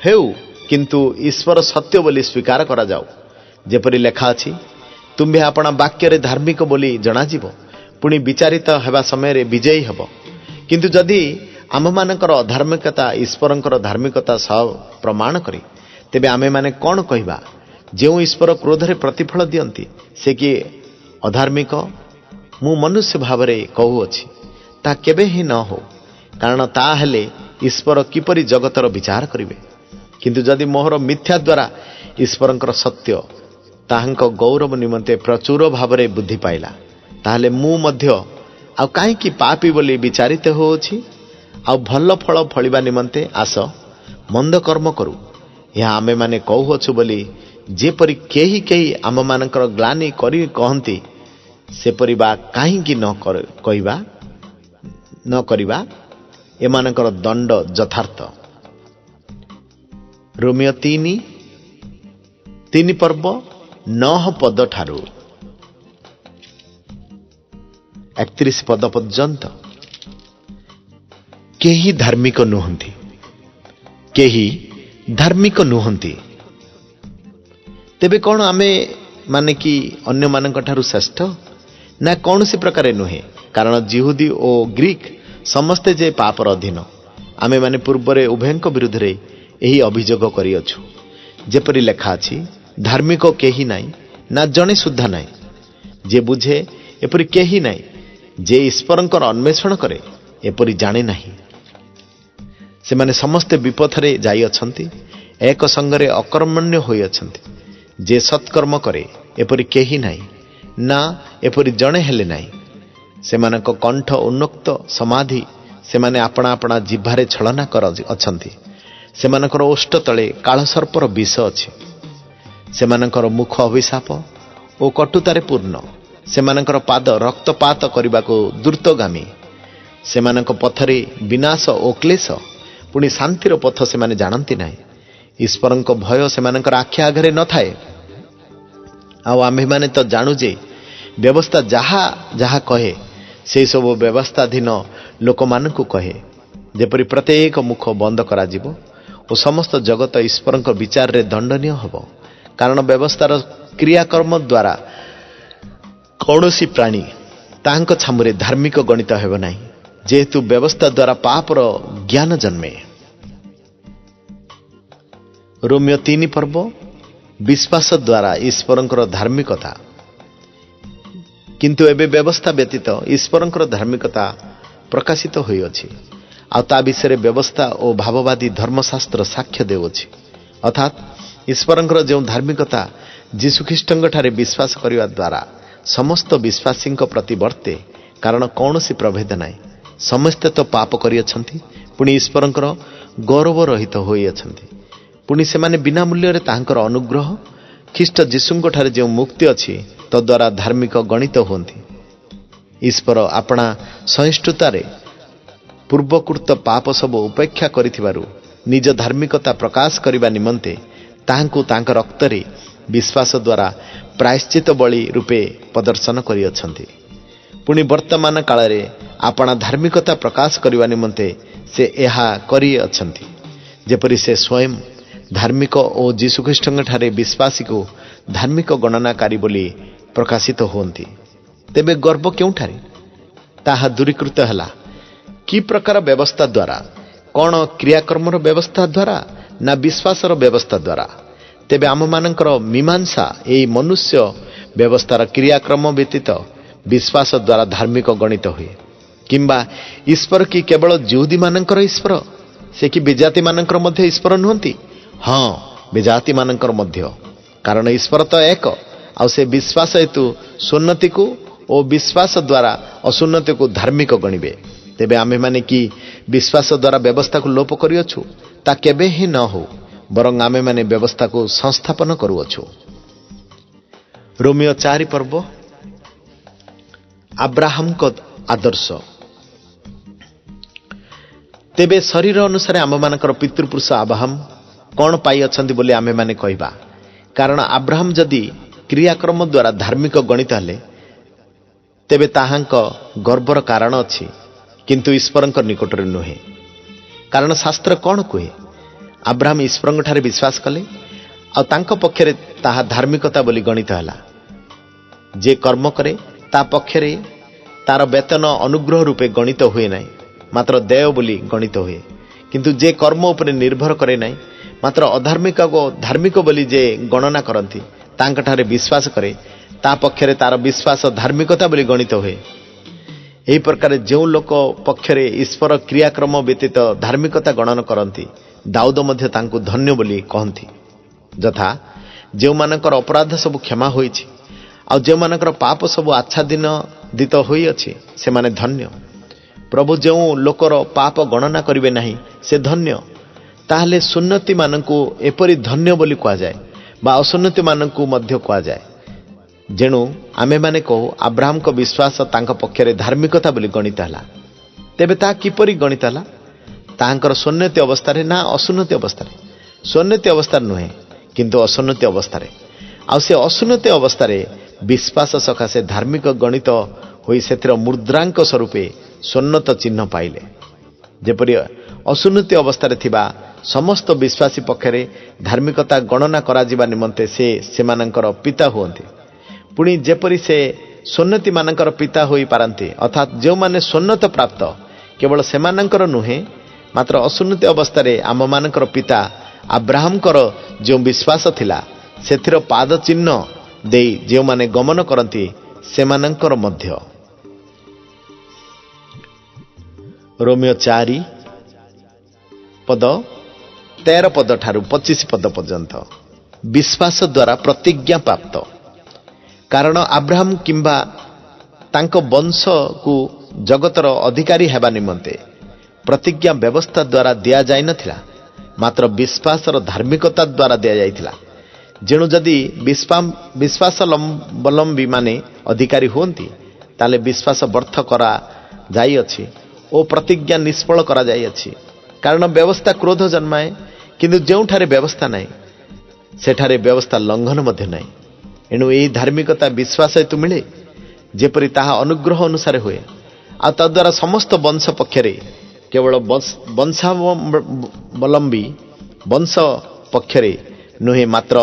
ହେଉ, କିନ୍ତୁ ଈଶ୍ୱର ସତ୍ୟ ବୋଲି ସ୍ୱୀକାର କରାଯାଉ। ଯେପରି ଲେଖା ଅଛି, ତୁମ୍ଭେ ଆପଣା ବାକ୍ୟରେ ଧାର୍ମିକ ବୋଲି ଜଣାଯିବ, ପୁଣି ବିଚାରିତ ହେବା ସମୟରେ ବିଜୟୀ ହେବ। କିନ୍ତୁ ଯଦି ଆମମାନଙ୍କର ଅଧାର୍ମିକତା ଈଶ୍ୱରଙ୍କର ଧାର୍ମିକତା ସହ ପ୍ରମାଣ କରେ, ତେବେ ଆମେମାନେ କ'ଣ କହିବା? ଯେଉଁ ଈଶ୍ୱର କ୍ରୋଧରେ ପ୍ରତିଫଳ ଦିଅନ୍ତି ସେ କିଏ ଅଧାର୍ମିକ? ମୁଁ ମନୁଷ୍ୟ ଭାବରେ କହୁଅଛି, ତାହା କେବେ ହିଁ ନ ହଉ, କାରଣ ତାହା ହେଲେ ଈଶ୍ୱର କିପରି ଜଗତର ବିଚାର କରିବେ? କିନ୍ତୁ ଯଦି ମୋହର ମିଥ୍ୟା ଦ୍ୱାରା ଈଶ୍ୱରଙ୍କର ସତ୍ୟ ତାହାଙ୍କ ଗୌରବ ନିମନ୍ତେ ପ୍ରଚୁର ଭାବରେ ବୃଦ୍ଧି ପାଇଲା, ତାହେଲେ ମୁଁ ମଧ୍ୟ ଆଉ କାହିଁକି ପାପୀ ବୋଲି ବିଚାରିତ ହେଉଅଛି? ଆଉ ଭଲ ଫଳ ଫଳିବା ନିମନ୍ତେ ଆସ, ମନ୍ଦ କର୍ମ କରୁ। ଏହା ଆମେମାନେ କହୁଅଛୁ ବୋଲି ଯେପରି କେହି କେହି ଆମମାନଙ୍କର ଗ୍ଲାନି କରି କହନ୍ତି, ସେପରି ବା କାହିଁକି ନ କରିବା? ଏମାନଙ୍କର ଦଣ୍ଡ ଯଥାର୍ଥ। ରୋମିଓ 3 ପର୍ବ 9 ପଦ ଠାରୁ 31 ପଦ ପର୍ଯ୍ୟନ୍ତ। କେହି ଧାର୍ମିକ ନୁହନ୍ତି, କେହି ଧାର୍ମିକ ନୁହନ୍ତି। ତେବେ କ'ଣ ଆମେ ମାନେ କି ଅନ୍ୟମାନଙ୍କ ଠାରୁ ଶ୍ରେଷ୍ଠ? ନା କୌଣସି ପ୍ରକାରେ ନୁହେଁ, କାରଣ ଜିହୁଦୀ ଓ ଗ୍ରୀକ୍ ସମସ୍ତେ ଯେ ପାପର ଅଧୀନ। ଆମେମାନେ ପୂର୍ବରେ ଉଭୟଙ୍କ ବିରୁଦ୍ଧରେ ଏହି ଅଭିଯୋଗ କରିଅଛୁ। ଯେପରି ଲେଖା ଅଛି, ଧାର୍ମିକ କେହି ନାହିଁ, ନା ଜଣେ ସୁଦ୍ଧା ନାହିଁ। ଯେ ବୁଝେ ଏପରି କେହି ନାହିଁ, ଯେ ଈଶ୍ୱରଙ୍କର ଅନ୍ୱେଷଣ କରେ ଏପରି ଜାଣେ ନାହିଁ। ସେମାନେ ସମସ୍ତେ ବିପଥରେ ଯାଇଅଛନ୍ତି, ଏକ ସଙ୍ଗରେ ଅକର୍ମଣ୍ୟ ହୋଇଅଛନ୍ତି। ଯେ ସତ୍କର୍ମ କରେ ଏପରି କେହି ନାହିଁ, ନା ଏପରି ଜଣେ ହେଲେ ନାହିଁ। ସେମାନଙ୍କ କଣ୍ଠ ଉନ୍ମୁକ୍ତ ସମାଧି, ସେମାନେ ଆପଣା ଆପଣା ଜିହ୍ବାରେ ଛଳନା ଅଛନ୍ତି। ସେମାନଙ୍କର ଓଷ୍ଠ ତଳେ କାଳସର୍ପର ବିଷ ଅଛି। ସେମାନଙ୍କର ମୁଖ ଅଭିଶାପ ଓ କଟୁତାରେ ପୂର୍ଣ୍ଣ। ସେମାନଙ୍କର ପାଦ ରକ୍ତପାତ କରିବାକୁ ଦ୍ରୁତଗାମୀ। ସେମାନଙ୍କ ପଥରେ ବିନାଶ ଓ କ୍ଲେଶ, ପୁଣି ଶାନ୍ତିର ପଥ ସେମାନେ ଜାଣନ୍ତି ନାହିଁ। ଈଶ୍ୱରଙ୍କ ଭୟ ସେମାନଙ୍କର ଆଖି ଆଗରେ ନଥାଏ। ଆଉ ଆମ୍ଭେମାନେ ତ ଜାଣୁ ଯେ ବ୍ୟବସ୍ଥା ଯାହା ଯାହା କହେ ସେସବୁ ବ୍ୟବସ୍ଥାଧୀନ ଲୋକମାନଙ୍କୁ କହେ, ଯେପରି ପ୍ରତ୍ୟେକ ମୁଖ ବନ୍ଦ କରାଯିବ ଓ ସମସ୍ତ ଜଗତ ଈଶ୍ୱରଙ୍କ ବିଚାରରେ ଦଣ୍ଡନୀୟ ହେବ। କାରଣ ବ୍ୟବସ୍ଥାର କ୍ରିୟାକର୍ମ ଦ୍ୱାରା କୌଣସି ପ୍ରାଣୀ ତାହାଙ୍କ ଛାମୁରେ ଧାର୍ମିକ ଗଣିତ ହେବ ନାହିଁ, ଯେହେତୁ ବ୍ୟବସ୍ଥା ଦ୍ୱାରା ପାପର ଜ୍ଞାନ ଜନ୍ମେ। ରୋମିଓ 3 ପର୍ବ ବିଶ୍ୱାସ ଦ୍ୱାରା ଈଶ୍ୱରଙ୍କର ଧାର୍ମିକତା। କିନ୍ତୁ ଏବେ ବ୍ୟବସ୍ଥା ବ୍ୟତୀତ ଈଶ୍ୱରଙ୍କର ଧାର୍ମିକତା ପ୍ରକାଶିତ ହୋଇଅଛି, ଆଉ ତା ବିଷୟରେ ବ୍ୟବସ୍ଥା ଓ ଭାବବାଦୀ ଧର୍ମଶାସ୍ତ୍ର ସାକ୍ଷ୍ୟ ଦେଉଅଛି। ଅର୍ଥାତ୍ ଈଶ୍ୱରଙ୍କର ଯେଉଁ ଧାର୍ମିକତା ଯୀଶୁଖ୍ରୀଷ୍ଟଙ୍କଠାରେ ବିଶ୍ୱାସ କରିବା ଦ୍ୱାରା ସମସ୍ତ ବିଶ୍ୱାସୀଙ୍କ ପ୍ରତି ବର୍ତ୍ତେ, କାରଣ କୌଣସି ପ୍ରଭେଦ ନାହିଁ। ସମସ୍ତେ ତ ପାପ କରିଅଛନ୍ତି, ପୁଣି ଈଶ୍ୱରଙ୍କର ଗୌରବ ରହିତ ହୋଇଅଛନ୍ତି। ପୁଣି ସେମାନେ ବିନା ମୂଲ୍ୟରେ ତାହାଙ୍କର ଅନୁଗ୍ରହ ଖ୍ରୀଷ୍ଟ ଯୀଶୁଙ୍କଠାରେ ଯେଉଁ ମୁକ୍ତି ଅଛି ତଦ୍ୱାରା ଧାର୍ମିକ ଗଣିତ ହୁଅନ୍ତି। ଈଶ୍ୱର ଆପଣା ସହିଷ୍ଣୁତାରେ ପୂର୍ବକୃତ ପାପ ସବୁ ଉପେକ୍ଷା କରିଥିବାରୁ ନିଜ ଧାର୍ମିକତା ପ୍ରକାଶ କରିବା ନିମନ୍ତେ ତାହାଙ୍କୁ ତାଙ୍କ ରକ୍ତରେ ବିଶ୍ୱାସ ଦ୍ୱାରା ପ୍ରାୟଶ୍ଚିତ ବଳି ରୂପେ ପ୍ରଦର୍ଶନ କରିଅଛନ୍ତି। ପୁଣି ବର୍ତ୍ତମାନ କାଳରେ ଆପଣା ଧାର୍ମିକତା ପ୍ରକାଶ କରିବା ନିମନ୍ତେ ସେ ଏହା କରିଅଛନ୍ତି, ଯେପରି ସେ ସ୍ୱୟଂ ଧାର୍ମିକ ଓ ଯୀଶୁଖ୍ରୀଷ୍ଟଙ୍କଠାରେ ବିଶ୍ୱାସୀକୁ ଧାର୍ମିକ ଗଣନାକାରୀ ବୋଲି ପ୍ରକାଶିତ ହୁଅନ୍ତି। ତେବେ ଗର୍ବ କେଉଁଠାରେ? ତାହା ଦୂରୀକୃତ ହେଲା କି ପ୍ରକାର ବ୍ୟବସ୍ଥା ଦ୍ୱାରା? କ'ଣ କ୍ରିୟାକର୍ମର ବ୍ୟବସ୍ଥା ଦ୍ୱାରା, ନା ବିଶ୍ୱାସର ବ୍ୟବସ୍ଥା ଦ୍ୱାରା? ତେବେ ଆମମାନଙ୍କର ମୀମାଂସା ଏହି ମନୁଷ୍ୟ ବ୍ୟବସ୍ଥାର କ୍ରିୟାକ୍ରମ ବ୍ୟତୀତ ବିଶ୍ୱାସ ଦ୍ୱାରା ଧାର୍ମିକ ଗଣିତ ହୁଏ। କିମ୍ବା ଈଶ୍ୱର କି କେବଳ ଜିହୁଦୀମାନଙ୍କର ଈଶ୍ୱର? ସେ କି ବିଜାତିମାନଙ୍କର ମଧ୍ୟ ଈଶ୍ୱର ନୁହନ୍ତି? ହଁ, ବିଜାତିମାନଙ୍କର ମଧ୍ୟ, କାରଣ ଈଶ୍ୱର ତ ଏକ, ଆଉ ସେ ବିଶ୍ୱାସ ହେତୁ ସୁନ୍ନତିକୁ ଓ ବିଶ୍ୱାସ ଦ୍ୱାରା ଅସୁନ୍ନତିକୁ ଧାର୍ମିକ ଗଣିବେ। ତେବେ ଆମେମାନେ କି ବିଶ୍ୱାସ ଦ୍ୱାରା ବ୍ୟବସ୍ଥାକୁ ଲୋପ କରିଅଛୁ? ତା କେବେ ହିଁ ନ ହେଉ, ବରଂ ଆମେମାନେ ବ୍ୟବସ୍ଥାକୁ ସଂସ୍ଥାପନ କରୁଅଛୁ। ରୋମିଓ 4 ପର୍ବ ଆବ୍ରାହମଙ୍କ ଆଦର୍ଶ। ତେବେ ଶରୀର ଅନୁସାରେ ଆମମାନଙ୍କର ପିତୃପୁରୁଷ ଆବ୍ରାହମ କ'ଣ ପାଇଅଛନ୍ତି ବୋଲି ଆମେମାନେ କହିବା? କାରଣ ଆବ୍ରାହମ ଯଦି କ୍ରିୟାକ୍ରମ ଦ୍ୱାରା ଧାର୍ମିକ ଗଣିତ ହେଲେ, ତେବେ ତାହାଙ୍କ ଗର୍ବର କାରଣ ଅଛି, କିନ୍ତୁ ଈଶ୍ୱରଙ୍କ ନିକଟରେ ନୁହେଁ। କାରଣ ଶାସ୍ତ୍ର କ'ଣ କୁହେ? ଆବ୍ରାହମ ଈଶ୍ୱରଙ୍କଠାରେ ବିଶ୍ୱାସ କଲେ, ଆଉ ତାଙ୍କ ପକ୍ଷରେ ତାହା ଧାର୍ମିକତା ବୋଲି ଗଣିତ ହେଲା। ଯେ କର୍ମ କରେ ତା ପକ୍ଷରେ ତାର ବେତନ ଅନୁଗ୍ରହ ରୂପେ ଗଣିତ ହୁଏ ନାହିଁ, ମାତ୍ର ଦେୟ ବୋଲି ଗଣିତ ହୁଏ। କିନ୍ତୁ ଯେ କର୍ମ ଉପରେ ନିର୍ଭର କରେ ନାହିଁ, ମାତ୍ର ଅଧାର୍ମିକ ଧାର୍ମିକ ବୋଲି ଯେ ଗଣନା କରନ୍ତି, ତାଙ୍କଠାରେ ବିଶ୍ୱାସ କରେ, ତା ପକ୍ଷରେ ତାର ବିଶ୍ୱାସ ଧାର୍ମିକତା ବୋଲି ଗଣିତ ହୁଏ। ଏହି ପ୍ରକାର ଯେଉଁ ଲୋକ ପକ୍ଷରେ ଈଶ୍ୱର କ୍ରିୟାକ୍ରମ ବ୍ୟତୀତ ଧାର୍ମିକତା ଗଣନା କରନ୍ତି, ଦାଉଦ ମଧ୍ୟ ତାଙ୍କୁ ଧନ୍ୟ ବୋଲି କହନ୍ତି। ଯଥା, ଯେଉଁମାନଙ୍କର ଅପରାଧ ସବୁ କ୍ଷମା ହୋଇଛି ଆଉ ଯେଉଁମାନଙ୍କର ପାପ ସବୁ ଆଚ୍ଛାଦିତ ହୋଇଅଛି, ସେମାନେ ଧନ୍ୟ। ପ୍ରଭୁ ଯେଉଁ ଲୋକର ପାପ ଗଣନା କରିବେ ନାହିଁ, ସେ ଧନ୍ୟ। ତାହେଲେ ସୁନ୍ନତିମାନଙ୍କୁ ଏପରି ଧନ୍ୟ ବୋଲି କୁହାଯାଏ ବା ଅସୁନ୍ନତିମାନଙ୍କୁ ମଧ୍ୟ କୁହାଯାଏ। ଯେଣୁ ଆମେମାନେ କହୁ ଆବ୍ରାହମଙ୍କ ବିଶ୍ୱାସ ତାଙ୍କ ପକ୍ଷରେ ଧାର୍ମିକତା ବୋଲି ଗଣିତ ହେଲା। ତେବେ ତାହା କିପରି ଗଣିତ ହେଲା? ତାହାଙ୍କର ସୁନ୍ନତି ଅବସ୍ଥାରେ ନା ଅସୁନ୍ନତି ଅବସ୍ଥାରେ? ସୁନ୍ନତି ଅବସ୍ଥାରେ ନୁହେଁ, କିନ୍ତୁ ଅସୁନ୍ନତି ଅବସ୍ଥାରେ। ଆଉ ସେ ଅସୁନ୍ନତି ଅବସ୍ଥାରେ ବିଶ୍ୱାସ ସକାଶେ ଧାର୍ମିକ ଗଣିତ ହୋଇ ସେଥିର ମୁଦ୍ରାଙ୍କ ସ୍ୱରୂପେ ସୁନ୍ନତ ଚିହ୍ନ ପାଇଲେ। ଯେପରି ଅସୁନ୍ନତି ଅବସ୍ଥାରେ ଥିବା ସମସ୍ତ ବିଶ୍ୱାସୀ ପକ୍ଷରେ ଧାର୍ମିକତା ଗଣନା କରାଯିବା ନିମନ୍ତେ ସେ ସେମାନଙ୍କର ପିତା ହୁଅନ୍ତି, ପୁଣି ଯେପରି ସେ ସୁନ୍ନତିମାନଙ୍କର ପିତା ହୋଇପାରନ୍ତି, ଅର୍ଥାତ୍ ଯେଉଁମାନେ ସୁନ୍ନତ ପ୍ରାପ୍ତ କେବଳ ସେମାନଙ୍କର ନୁହେଁ, ମାତ୍ର ଅସୁନ୍ନତି ଅବସ୍ଥାରେ ଆମମାନଙ୍କର ପିତା ଆବ୍ରାହମଙ୍କର ଯେଉଁ ବିଶ୍ୱାସ ଥିଲା, ସେଥିର ପାଦ ଚିହ୍ନ ଦେଇ ଯେଉଁମାନେ ଗମନ କରନ୍ତି, ସେମାନଙ୍କର ମଧ୍ୟ। ରୋମିଓ 4:13 ଠାରୁ 25 ପର୍ଯ୍ୟନ୍ତ। ବିଶ୍ୱାସ ଦ୍ୱାରା ପ୍ରତିଜ୍ଞା ପ୍ରାପ୍ତ। କାରଣ ଆବ୍ରାହମ କିମ୍ବା ତାଙ୍କ ବଂଶକୁ ଜଗତର ଅଧିକାରୀ ହେବା ନିମନ୍ତେ ପ୍ରତିଜ୍ଞା ବ୍ୟବସ୍ଥା ଦ୍ୱାରା ଦିଆଯାଇନଥିଲା, ମାତ୍ର ବିଶ୍ୱାସର ଧାର୍ମିକତା ଦ୍ୱାରା ଦିଆଯାଇଥିଲା। ଯେଣୁ ଯଦି ବିଶ୍ୱାସାବଲମ୍ବୀମାନେ ଅଧିକାରୀ ହୁଅନ୍ତି, ତାହେଲେ ବିଶ୍ୱାସ ବ୍ୟର୍ଥ କରାଯାଇଅଛି ଓ ପ୍ରତିଜ୍ଞା ନିଷ୍ଫଳ କରାଯାଇଅଛି। କାରଣ ବ୍ୟବସ୍ଥା କ୍ରୋଧ ଜନ୍ମାଏ, କିନ୍ତୁ ଯେଉଁଠାରେ ବ୍ୟବସ୍ଥା ନାହିଁ, ସେଠାରେ ବ୍ୟବସ୍ଥା ଲଙ୍ଘନ ମଧ୍ୟ ନାହିଁ। ଏଣୁ ଏହି ଧାର୍ମିକତା ବିଶ୍ୱାସ ହେତୁ ମିଳେ, ଯେପରି ତାହା ଅନୁଗ୍ରହ ଅନୁସାରେ ହୁଏ। ଆଉ ତଦ୍ୱାରା ସମସ୍ତ ବଂଶ ପକ୍ଷରେ, କେବଳ ବଂଶାବଲମ୍ବୀ ବଂଶ ପକ୍ଷରେ ନୁହେଁ, ମାତ୍ର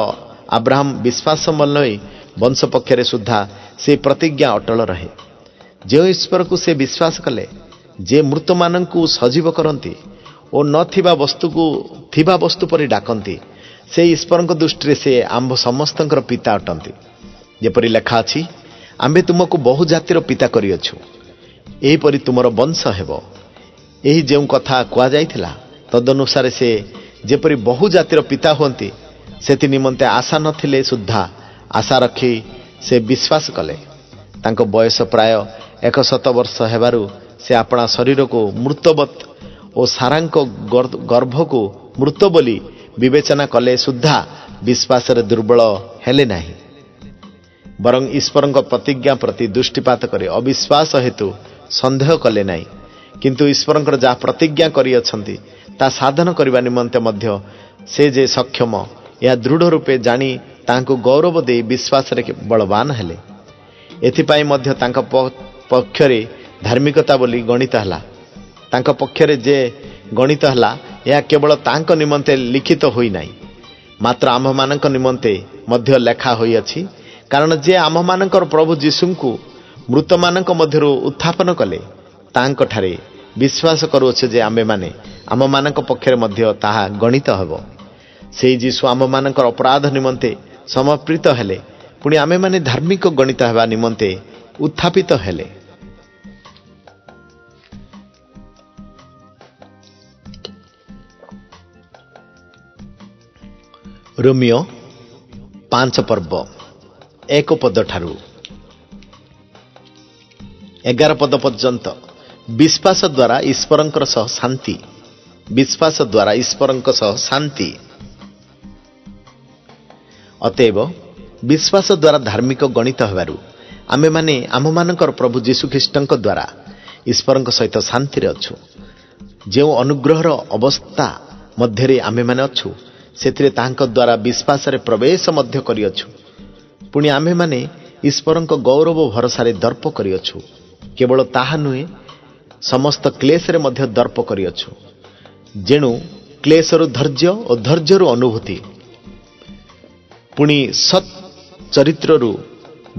ଆବ୍ରାହମ ବିଶ୍ୱାସାବଲମ୍ବୀ ବଂଶ ପକ୍ଷରେ ସୁଦ୍ଧା ସେ ପ୍ରତିଜ୍ଞା ଅଟଳ ରହେ। ଯେଉଁ ଈଶ୍ୱରକୁ ସେ ବିଶ୍ୱାସ କଲେ, ଯେ ମୃତମାନଙ୍କୁ ସଜୀବ କରନ୍ତି ଓ ନଥିବା ବସ୍ତୁକୁ ଥିବା ବସ୍ତୁ ପରି ଡାକନ୍ତି, ସେହି ଈଶ୍ୱରଙ୍କ ଦୃଷ୍ଟିରେ ସେ ଆମ୍ଭ ସମସ୍ତଙ୍କର ପିତା ଅଟନ୍ତି। ଯେପରି ଲେଖା ଅଛି, ଆମ୍ଭେ ତୁମକୁ ବହୁ ଜାତିର ପିତା କରିଅଛୁ, ଏହିପରି ତୁମର ବଂଶ ହେବ। ଏହି ଯେଉଁ କଥା କୁହାଯାଇଥିଲା, ତଦନୁସାରେ ସେ ଯେପରି ବହୁ ଜାତିର ପିତା ହୁଅନ୍ତି, ସେଥି ନିମନ୍ତେ ଆଶା ନଥିଲେ ସୁଦ୍ଧା ଆଶା ରଖି ସେ ବିଶ୍ୱାସ କଲେ। ତାଙ୍କ ବୟସ ପ୍ରାୟ 100 ବର୍ଷ ହେବାରୁ ସେ ଆପଣା ଶରୀରକୁ ମୃତବତ୍ ଓ ସାରାଙ୍କ ଗର୍ଭକୁ ମୃତ ବୋଲି ବିବେଚନା କଲେ ସୁଦ୍ଧା ବିଶ୍ୱାସରେ ଦୁର୍ବଳ ହେଲେ ନାହିଁ, ବରଂ ଈଶ୍ୱରଙ୍କ ପ୍ରତିଜ୍ଞା ପ୍ରତି ଦୃଷ୍ଟିପାତ କରି ଅବିଶ୍ୱାସ ହେତୁ ସନ୍ଦେହ କଲେ ନାହିଁ। କିନ୍ତୁ ଈଶ୍ୱରଙ୍କର ଯାହା ପ୍ରତିଜ୍ଞା କରିଅଛନ୍ତି, ତାହା ସାଧନ କରିବା ନିମନ୍ତେ ମଧ୍ୟ ସେ ଯେ ସକ୍ଷମ, ଏହା ଦୃଢ଼ ରୂପେ ଜାଣି ତାହାଙ୍କୁ ଗୌରବ ଦେଇ ବିଶ୍ୱାସରେ ବଳବାନ ହେଲେ। ଏଥିପାଇଁ ମଧ୍ୟ ତାଙ୍କ ପକ୍ଷରେ ଧାର୍ମିକତା ବୋଲି ଗଣିତ ହେଲା। ତାଙ୍କ ପକ୍ଷରେ ଯେ ଗଣିତ ହେଲା, ଏହା କେବଳ ତାଙ୍କ ନିମନ୍ତେ ଲିଖିତ ହୋଇନାହିଁ, ମାତ୍ର ଆମ୍ଭମାନଙ୍କ ନିମନ୍ତେ ମଧ୍ୟ ଲେଖା ହୋଇଅଛି। କାରଣ ଯେ ଆମମାନଙ୍କର ପ୍ରଭୁ ଯୀଶୁଙ୍କୁ ମୃତମାନଙ୍କ ମଧ୍ୟରୁ ଉତ୍ଥାପନ କଲେ, ତାଙ୍କଠାରେ ବିଶ୍ୱାସ କରୁଅଛୁ ଯେ ଆମ୍ଭେମାନେ ଆମମାନଙ୍କ ପକ୍ଷରେ ମଧ୍ୟ ତାହା ଗଣିତ ହେବ। ସେହି ଯୀଶୁ ଆମମାନଙ୍କର ଅପରାଧ ନିମନ୍ତେ ସମର୍ପିତ ହେଲେ, ପୁଣି ଆମେମାନେ ଧାର୍ମିକ ଗଣିତ ହେବା ନିମନ୍ତେ ଉତ୍ଥାପିତ ହେଲେ। ରୋମିଓ 5:1 ଠାରୁ 11 ପର୍ଯ୍ୟନ୍ତ। ବିଶ୍ୱାସ ଦ୍ୱାରା ଈଶ୍ୱରଙ୍କ ସହ ଶାନ୍ତି। ବିଶ୍ୱାସ ଦ୍ୱାରା ଈଶ୍ୱରଙ୍କ ସହ ଶାନ୍ତି। ଅତଏବ ବିଶ୍ୱାସ ଦ୍ୱାରା ଧାର୍ମିକ ଗଣିତ ହେବାରୁ ଆମେମାନେ ଆମମାନଙ୍କର ପ୍ରଭୁ ଯୀଶୁଖ୍ରୀଷ୍ଟଙ୍କ ଦ୍ୱାରା ଈଶ୍ୱରଙ୍କ ସହିତ ଶାନ୍ତିରେ ଅଛୁ। ଯେଉଁ ଅନୁଗ୍ରହର ଅବସ୍ଥା ମଧ୍ୟରେ ଆମେମାନେ ଅଛୁ, ସେଥିରେ ତାହାଙ୍କ ଦ୍ୱାରା ବିଶ୍ୱାସରେ ପ୍ରବେଶ ମଧ୍ୟ କରିଅଛୁ। ପୁଣି ଆମେମାନେ ଈଶ୍ୱରଙ୍କ ଗୌରବ ଭରସାରେ ଦର୍ପ କରିଅଛୁ। କେବଳ ତାହା ନୁହେଁ, ସମସ୍ତ କ୍ଲେଶରେ ମଧ୍ୟ ଦର୍ପ କରିଅଛୁ। ଯେଣୁ କ୍ଲେଶରୁ ଧୈର୍ଯ୍ୟ ଓ ଧୈର୍ଯ୍ୟରୁ ଅନୁଭୂତି, ପୁଣି ସତ୍ ଚରିତ୍ରରୁ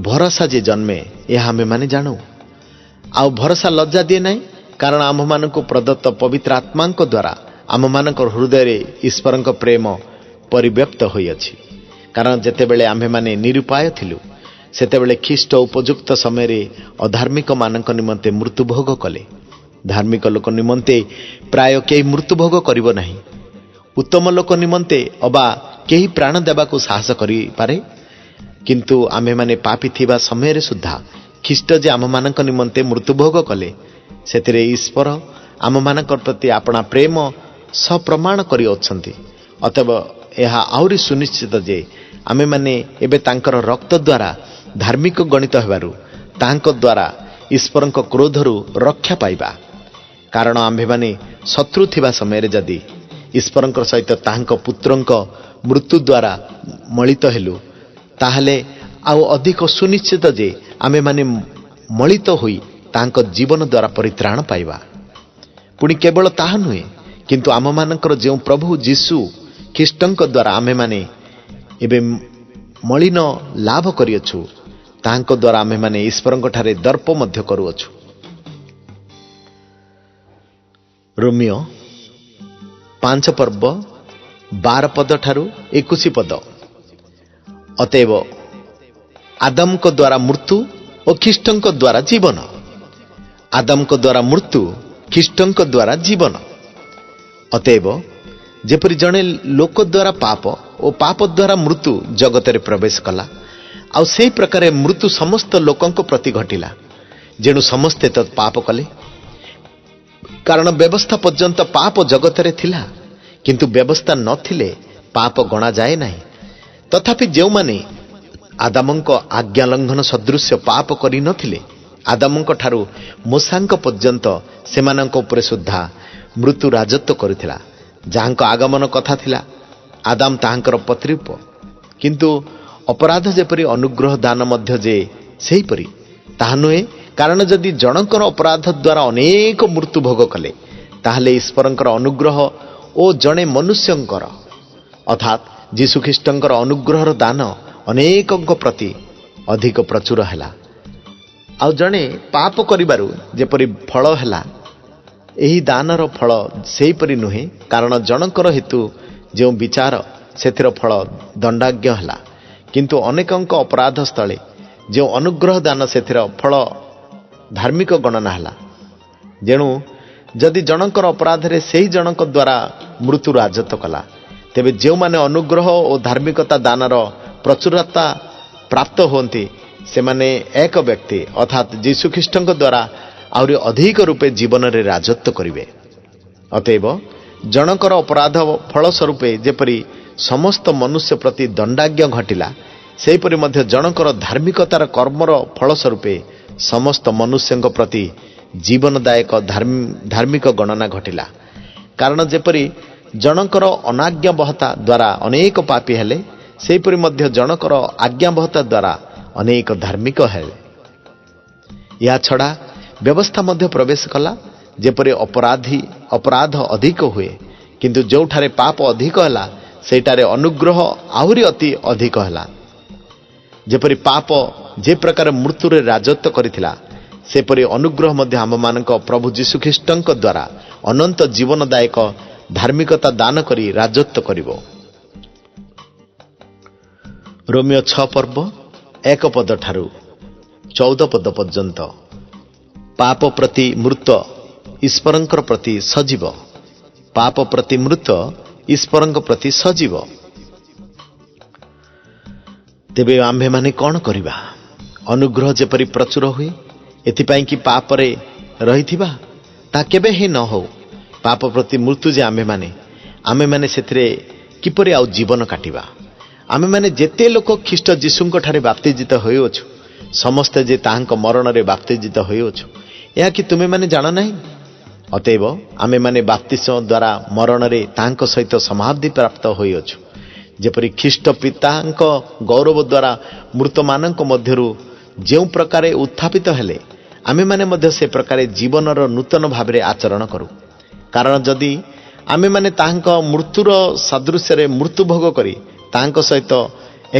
ଭରସା ଯେ ଜନ୍ମେ, ଏହା ଆମେମାନେ ଜାଣୁ। ଆଉ ଭରସା ଲଜ୍ଜା ଦିଏ ନାହିଁ, କାରଣ ଆମ୍ଭମାନଙ୍କୁ ପ୍ରଦତ୍ତ ପବିତ୍ର ଆତ୍ମାଙ୍କ ଦ୍ୱାରା ଆମମାନଙ୍କର ହୃଦୟରେ ଈଶ୍ୱରଙ୍କ ପ୍ରେମ ପରିବ୍ୟାପ୍ତ ହୋଇଅଛି। କାରଣ ଯେତେବେଳେ ଆମ୍ଭେମାନେ ନିରୁପାୟ ଥିଲୁ ସେତେବେଳେ ଖ୍ରୀଷ୍ଟ ଉପଯୁକ୍ତ ସମୟରେ ଅଧାର୍ମିକମାନଙ୍କ ନିମନ୍ତେ ମୃତ୍ୟୁଭୋଗ କଲେ। ଧାର୍ମିକ ଲୋକ ନିମନ୍ତେ ପ୍ରାୟ କେହି ମୃତ୍ୟୁଭୋଗ କରିବ ନାହିଁ। ଉତ୍ତମ ଲୋକ ନିମନ୍ତେ ଅବା କେହି ପ୍ରାଣ ଦେବାକୁ ସାହସ କରିପାରେ। କିନ୍ତୁ ଆମ୍ଭେମାନେ ପାପୀ ଥିବା ସମୟରେ ସୁଦ୍ଧା ଖ୍ରୀଷ୍ଟ ଯେ ଆମମାନଙ୍କ ନିମନ୍ତେ ମୃତ୍ୟୁଭୋଗ କଲେ, ସେଥିରେ ଈଶ୍ୱର ଆମମାନଙ୍କ ପ୍ରତି ଆପଣା ପ୍ରେମ ସପ୍ରମାଣ କରିଅଛନ୍ତି। ଅତଏବ ଏହା ଆହୁରି ସୁନିଶ୍ଚିତ ଯେ ଆମେମାନେ ଏବେ ତାଙ୍କର ରକ୍ତ ଦ୍ୱାରା ଧାର୍ମିକ ଗଣିତ ହେବାରୁ ତାହାଙ୍କ ଦ୍ୱାରା ଈଶ୍ୱରଙ୍କ କ୍ରୋଧରୁ ରକ୍ଷା ପାଇବା। କାରଣ ଆମ୍ଭେମାନେ ଶତ୍ରୁ ଥିବା ସମୟରେ ଯଦି ଈଶ୍ୱରଙ୍କ ସହିତ ତାହାଙ୍କ ପୁତ୍ରଙ୍କ ମୃତ୍ୟୁ ଦ୍ୱାରା ମଳିତ ହେଲୁ, ତାହେଲେ ଆଉ ଅଧିକ ସୁନିଶ୍ଚିତ ଯେ ଆମେମାନେ ମଳିତ ହୋଇ ତାହାଙ୍କ ଜୀବନ ଦ୍ୱାରା ପରିତ୍ରାଣ ପାଇବା। ପୁଣି କେବଳ ତାହା ନୁହେଁ, କିନ୍ତୁ ଆମମାନଙ୍କର ଯେଉଁ ପ୍ରଭୁ ଯୀଶୁ ଖ୍ରୀଷ୍ଟଙ୍କ ଦ୍ୱାରା ଆମେମାନେ ଏବେ ମଳିନ ଲାଭ କରିଅଛୁ, ତାହାଙ୍କ ଦ୍ୱାରା ଆମେମାନେ ଈଶ୍ୱରଙ୍କଠାରେ ଦର୍ପ ମଧ୍ୟ କରୁଅଛୁ। ରୋମିଓ 5 ପର୍ବ 12 ପଦ ଠାରୁ 21 ପଦ। ଅତଏବ ଆଦାମଙ୍କ ଦ୍ୱାରା ମୃତ୍ୟୁ ଓ ଖ୍ରୀଷ୍ଟଙ୍କ ଦ୍ୱାରା ଜୀବନ। ଆଦାମଙ୍କ ଦ୍ୱାରା ମୃତ୍ୟୁ, ଖ୍ରୀଷ୍ଟଙ୍କ ଦ୍ୱାରା ଜୀବନ। ଅତଏବ ଯେପରି ଜଣେ ଲୋକ ଦ୍ୱାରା ପାପ ଓ ପାପ ଦ୍ୱାରା ମୃତ୍ୟୁ ଜଗତରେ ପ୍ରବେଶ କଲା, ଆଉ ସେହି ପ୍ରକାର ମୃତ୍ୟୁ ସମସ୍ତ ଲୋକଙ୍କ ପ୍ରତି ଘଟିଲା, ଯେଣୁ ସମସ୍ତେ ତ ପାପ କଲେ। କାରଣ ବ୍ୟବସ୍ଥା ପର୍ଯ୍ୟନ୍ତ ପାପ ଜଗତରେ ଥିଲା, କିନ୍ତୁ ବ୍ୟବସ୍ଥା ନଥିଲେ ପାପ ଗଣାଯାଏ ନାହିଁ। ତଥାପି ଯେଉଁମାନେ ଆଦାମଙ୍କ ଆଜ୍ଞା ଲଙ୍ଘନ ସଦୃଶ୍ୟ ପାପ କରିନଥିଲେ, ଆଦାମଙ୍କ ଠାରୁ ମୂଷାଙ୍କ ପର୍ଯ୍ୟନ୍ତ ସେମାନଙ୍କ ଉପରେ ସୁଦ୍ଧା ମୃତ୍ୟୁ ରାଜତ୍ୱ କରୁଥିଲା। ଯାହାଙ୍କ ଆଗମନ କଥା ଥିଲା, ଆଦାମ ତାହାଙ୍କର ପ୍ରତିରୂପ। କିନ୍ତୁ ଅପରାଧ ଯେପରି ଅନୁଗ୍ରହ ଦାନ ମଧ୍ୟ ଯେ ସେହିପରି ତାହା ନୁହେଁ। କାରଣ ଯଦି ଜଣଙ୍କର ଅପରାଧ ଦ୍ୱାରା ଅନେକ ମୃତ୍ୟୁ ଭୋଗ କଲେ, ତାହେଲେ ଈଶ୍ୱରଙ୍କର ଅନୁଗ୍ରହ ଓ ଜଣେ ମନୁଷ୍ୟଙ୍କର ଅର୍ଥାତ୍ ଯୀଶୁଖ୍ରୀଷ୍ଟଙ୍କର ଅନୁଗ୍ରହର ଦାନ ଅନେକଙ୍କ ପ୍ରତି ଅଧିକ ପ୍ରଚୁର ହେଲା। ଆଉ ଜଣେ ପାପ କରିବାରୁ ଯେପରି ଫଳ ହେଲା, ଏହି ଦାନର ଫଳ ସେହିପରି ନୁହେଁ। କାରଣ ଜଣଙ୍କର ହେତୁ ଯେଉଁ ବିଚାର, ସେଥିର ଫଳ ଦଣ୍ଡାଜ୍ଞ ହେଲା। କିନ୍ତୁ ଅନେକଙ୍କ ଅପରାଧ ସ୍ଥଳେ ଯେଉଁ ଅନୁଗ୍ରହ ଦାନ, ସେଥିର ଫଳ ଧାର୍ମିକ ଗଣନା ହେଲା। ଯେଣୁ ଯଦି ଜଣଙ୍କର ଅପରାଧରେ ସେହି ଜଣଙ୍କ ଦ୍ୱାରା ମୃତ୍ୟୁ ରାଜତ୍ୱ କଲା, ତେବେ ଯେଉଁମାନେ ଅନୁଗ୍ରହ ଓ ଧାର୍ମିକତା ଦାନର ପ୍ରଚୁରତା ପ୍ରାପ୍ତ ହୁଅନ୍ତି, ସେମାନେ ଏକ ବ୍ୟକ୍ତି ଅର୍ଥାତ୍ ଯୀଶୁଖ୍ରୀଷ୍ଟଙ୍କ ଦ୍ୱାରା ଆହୁରି ଅଧିକ ରୂପେ ଜୀବନରେ ରାଜତ୍ୱ କରିବେ। ଅତଏବ ଜଣଙ୍କର ଅପରାଧ ଫଳସ୍ୱରୂପେ ଯେପରି ସମସ୍ତ ମନୁଷ୍ୟ ପ୍ରତି ଦଣ୍ଡାଜ୍ଞ ଘଟିଲା, ସେହିପରି ମଧ୍ୟ ଜଣଙ୍କର ଧାର୍ମିକତାର କର୍ମର ଫଳସ୍ୱରୂପେ ସମସ୍ତ ମନୁଷ୍ୟଙ୍କ ପ୍ରତି ଜୀବନଦାୟକ ଧାର୍ମିକ ଗଣନା ଘଟିଲା। କାରଣ ଯେପରି ଜଣଙ୍କର ଅନାଜ୍ଞାବହତା ଦ୍ୱାରା ଅନେକ ପାପୀ ହେଲେ, ସେହିପରି ମଧ୍ୟ ଜଣଙ୍କର ଆଜ୍ଞାବହତା ଦ୍ୱାରା ଅନେକ ଧାର୍ମିକ ହେଲେ। ଏହା ଛଡ଼ା ବ୍ୟବସ୍ଥା ମଧ୍ୟ ପ୍ରବେଶ କଲା, ଯେପରି ଅପରାଧ ଅଧିକ ହୁଏ। କିନ୍ତୁ ଯେଉଁଠାରେ ପାପ ଅଧିକ ହେଲା, ସେଠାରେ ଅନୁଗ୍ରହ ଆହୁରି ଅତି ଅଧିକ ହେଲା। ଯେପରି ପାପ ଯେ ପ୍ରକାର ମୃତ୍ୟୁରେ ରାଜତ୍ୱ କରିଥିଲା, ସେପରି ଅନୁଗ୍ରହ ମଧ୍ୟ ଆମମାନଙ୍କ ପ୍ରଭୁ ଯୀଶୁଖ୍ରୀଷ୍ଟଙ୍କ ଦ୍ୱାରା ଅନନ୍ତ ଜୀବନଦାୟକ ଧାର୍ମିକତା ଦାନ କରି ରାଜତ୍ୱ କରିବ। ରୋମିଓ 6 ପର୍ବ 1 ପଦ ଠାରୁ 14 ପଦ ପର୍ଯ୍ୟନ୍ତ। ପାପ ପ୍ରତି ମୃତ, ଈଶ୍ୱରଙ୍କର ପ୍ରତି ସଜୀବ। ପାପ ପ୍ରତି ମୃତ, ଈଶ୍ୱରଙ୍କ ପ୍ରତି ସଜୀବ। ତେବେ ଆମ୍ଭେମାନେ କ'ଣ କରିବା? ଅନୁଗ୍ରହ ଯେପରି ପ୍ରଚୁର ହୁଏ, ଏଥିପାଇଁ କି ପାପରେ ରହିଥିବା ତାହା କେବେ ହିଁ ନ ହେଉ। ପାପ ପ୍ରତି ମୃତ୍ୟୁ ଯେ ଆମେମାନେ ସେଥିରେ କିପରି ଆଉ ଜୀବନ କାଟିବା? ଆମେମାନେ ଯେତେ ଲୋକ ଖ୍ରୀଷ୍ଟ ଯୀଶୁଙ୍କ ଠାରେ ବାପ୍ତିଜିତ ହୋଇଅଛୁ, ସମସ୍ତେ ଯେ ତାହାଙ୍କ ମରଣରେ ବାପ୍ତିଜିତ ହୋଇଅଛୁ, ଏହା କି ତୁମେମାନେ ଜାଣ ନାହିଁ? ଅତଏବ ଆମେମାନେ ବାପ୍ତିସ୍ମ ଦ୍ୱାରା ମରଣରେ ତାହାଙ୍କ ସହିତ ସମାଧି ପ୍ରାପ୍ତ ହୋଇଅଛୁ, ଯେପରି ଖ୍ରୀଷ୍ଟ ପିତାଙ୍କ ଗୌରବ ଦ୍ୱାରା ମୃତମାନଙ୍କ ମଧ୍ୟରୁ ଯେଉଁ ପ୍ରକାରେ ଉତ୍ଥାପିତ ହେଲେ, ଆମେମାନେ ମଧ୍ୟ ସେ ପ୍ରକାରେ ଜୀବନର ନୂତନ ଭାବରେ ଆଚରଣ କରୁ। କାରଣ ଯଦି ଆମେମାନେ ତାହାଙ୍କ ମୃତ୍ୟୁର ସଦୃଶ୍ୟରେ ମୃତ୍ୟୁଭୋଗ କରି ତାହାଙ୍କ ସହିତ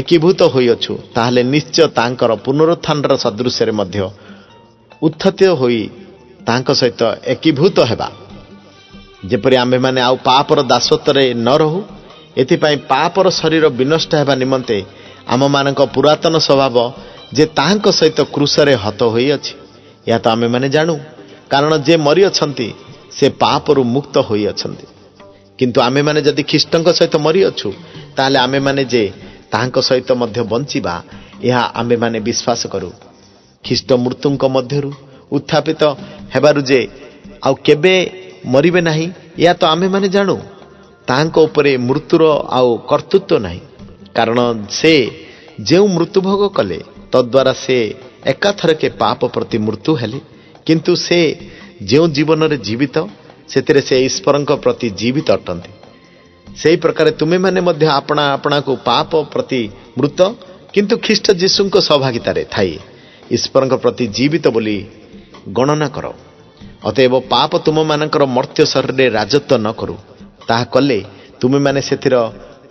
ଏକୀଭୂତ ହୋଇଅଛୁ, ତାହେଲେ ନିଶ୍ଚୟ ତାହାଙ୍କର ପୁନରୁତ୍ଥାନର ସଦୃଶ୍ୟରେ ମଧ୍ୟ ଉତ୍ଥିତ ହୋଇ ତାହାଙ୍କ ସହିତ ଏକୀଭୂତ ହେବା। ଯେପରି ଆମ୍ଭେମାନେ ଆଉ ପାପର ଦାସତ୍ୱରେ ନ ରହୁ, ଏଥିପାଇଁ ପାପର ଶରୀର ବିନଷ୍ଟ ହେବା ନିମନ୍ତେ ଆମମାନଙ୍କ ପୁରାତନ ସ୍ୱଭାବ ଯେ ତାହାଙ୍କ ସହିତ କ୍ରୁଶରେ ହତ ହୋଇଅଛି, ଏହା ତ ଆମେମାନେ ଜାଣୁ। କାରଣ ଯେ ମରିଅଛନ୍ତି ସେ ପାପରୁ ମୁକ୍ତ ହୋଇଅଛନ୍ତି। କିନ୍ତୁ ଆମେମାନେ ଯଦି ଖ୍ରୀଷ୍ଟଙ୍କ ସହିତ ମରିଅଛୁ, ତାହେଲେ ଆମେମାନେ ଯେ ତାହାଙ୍କ ସହିତ ମଧ୍ୟ ବଞ୍ଚିବା, ଏହା ଆମେମାନେ ବିଶ୍ୱାସ କରୁ। ଖ୍ରୀଷ୍ଟ ମୃତ୍ୟୁଙ୍କ ମଧ୍ୟରୁ ଉତ୍ଥାପିତ ହେବାରୁ ଯେ ଆଉ କେବେ ମରିବେ ନାହିଁ, ଏହା ତ ଆମେମାନେ ଜାଣୁ। ତାହାଙ୍କ ଉପରେ ମୃତ୍ୟୁର ଆଉ କର୍ତ୍ତୃତ୍ୱ ନାହିଁ। କାରଣ ସେ ଯେଉଁ ମୃତ୍ୟୁଭୋଗ କଲେ, ତଦ୍ୱାରା ସେ ଏକାଥରକେ ପାପ ପ୍ରତି ମୃତ୍ୟୁ ହେଲେ। କିନ୍ତୁ ସେ ଯେଉଁ ଜୀବନରେ ଜୀବିତ, ସେଥିରେ ସେ ଈଶ୍ୱରଙ୍କ ପ୍ରତି ଜୀବିତ ଅଟନ୍ତି। ସେହି ପ୍ରକାର ତୁମେମାନେ ମଧ୍ୟ ଆପଣା ଆପଣାକୁ ପାପ ପ୍ରତି ମୃତ, କିନ୍ତୁ ଖ୍ରୀଷ୍ଟ ଯୀଶୁଙ୍କ ସହଭାଗିତାରେ ଥାଇ ଈଶ୍ୱରଙ୍କ ପ୍ରତି ଜୀବିତ ବୋଲି ଗଣନା କର। ଅତଏବ ପାପ ତୁମମାନଙ୍କର ମର୍ତ୍ତ୍ୟ ଶରୀରରେ ରାଜତ୍ୱ ନ କରୁ। ତାହା କଲେ ତୁମେମାନେ ସେଥିର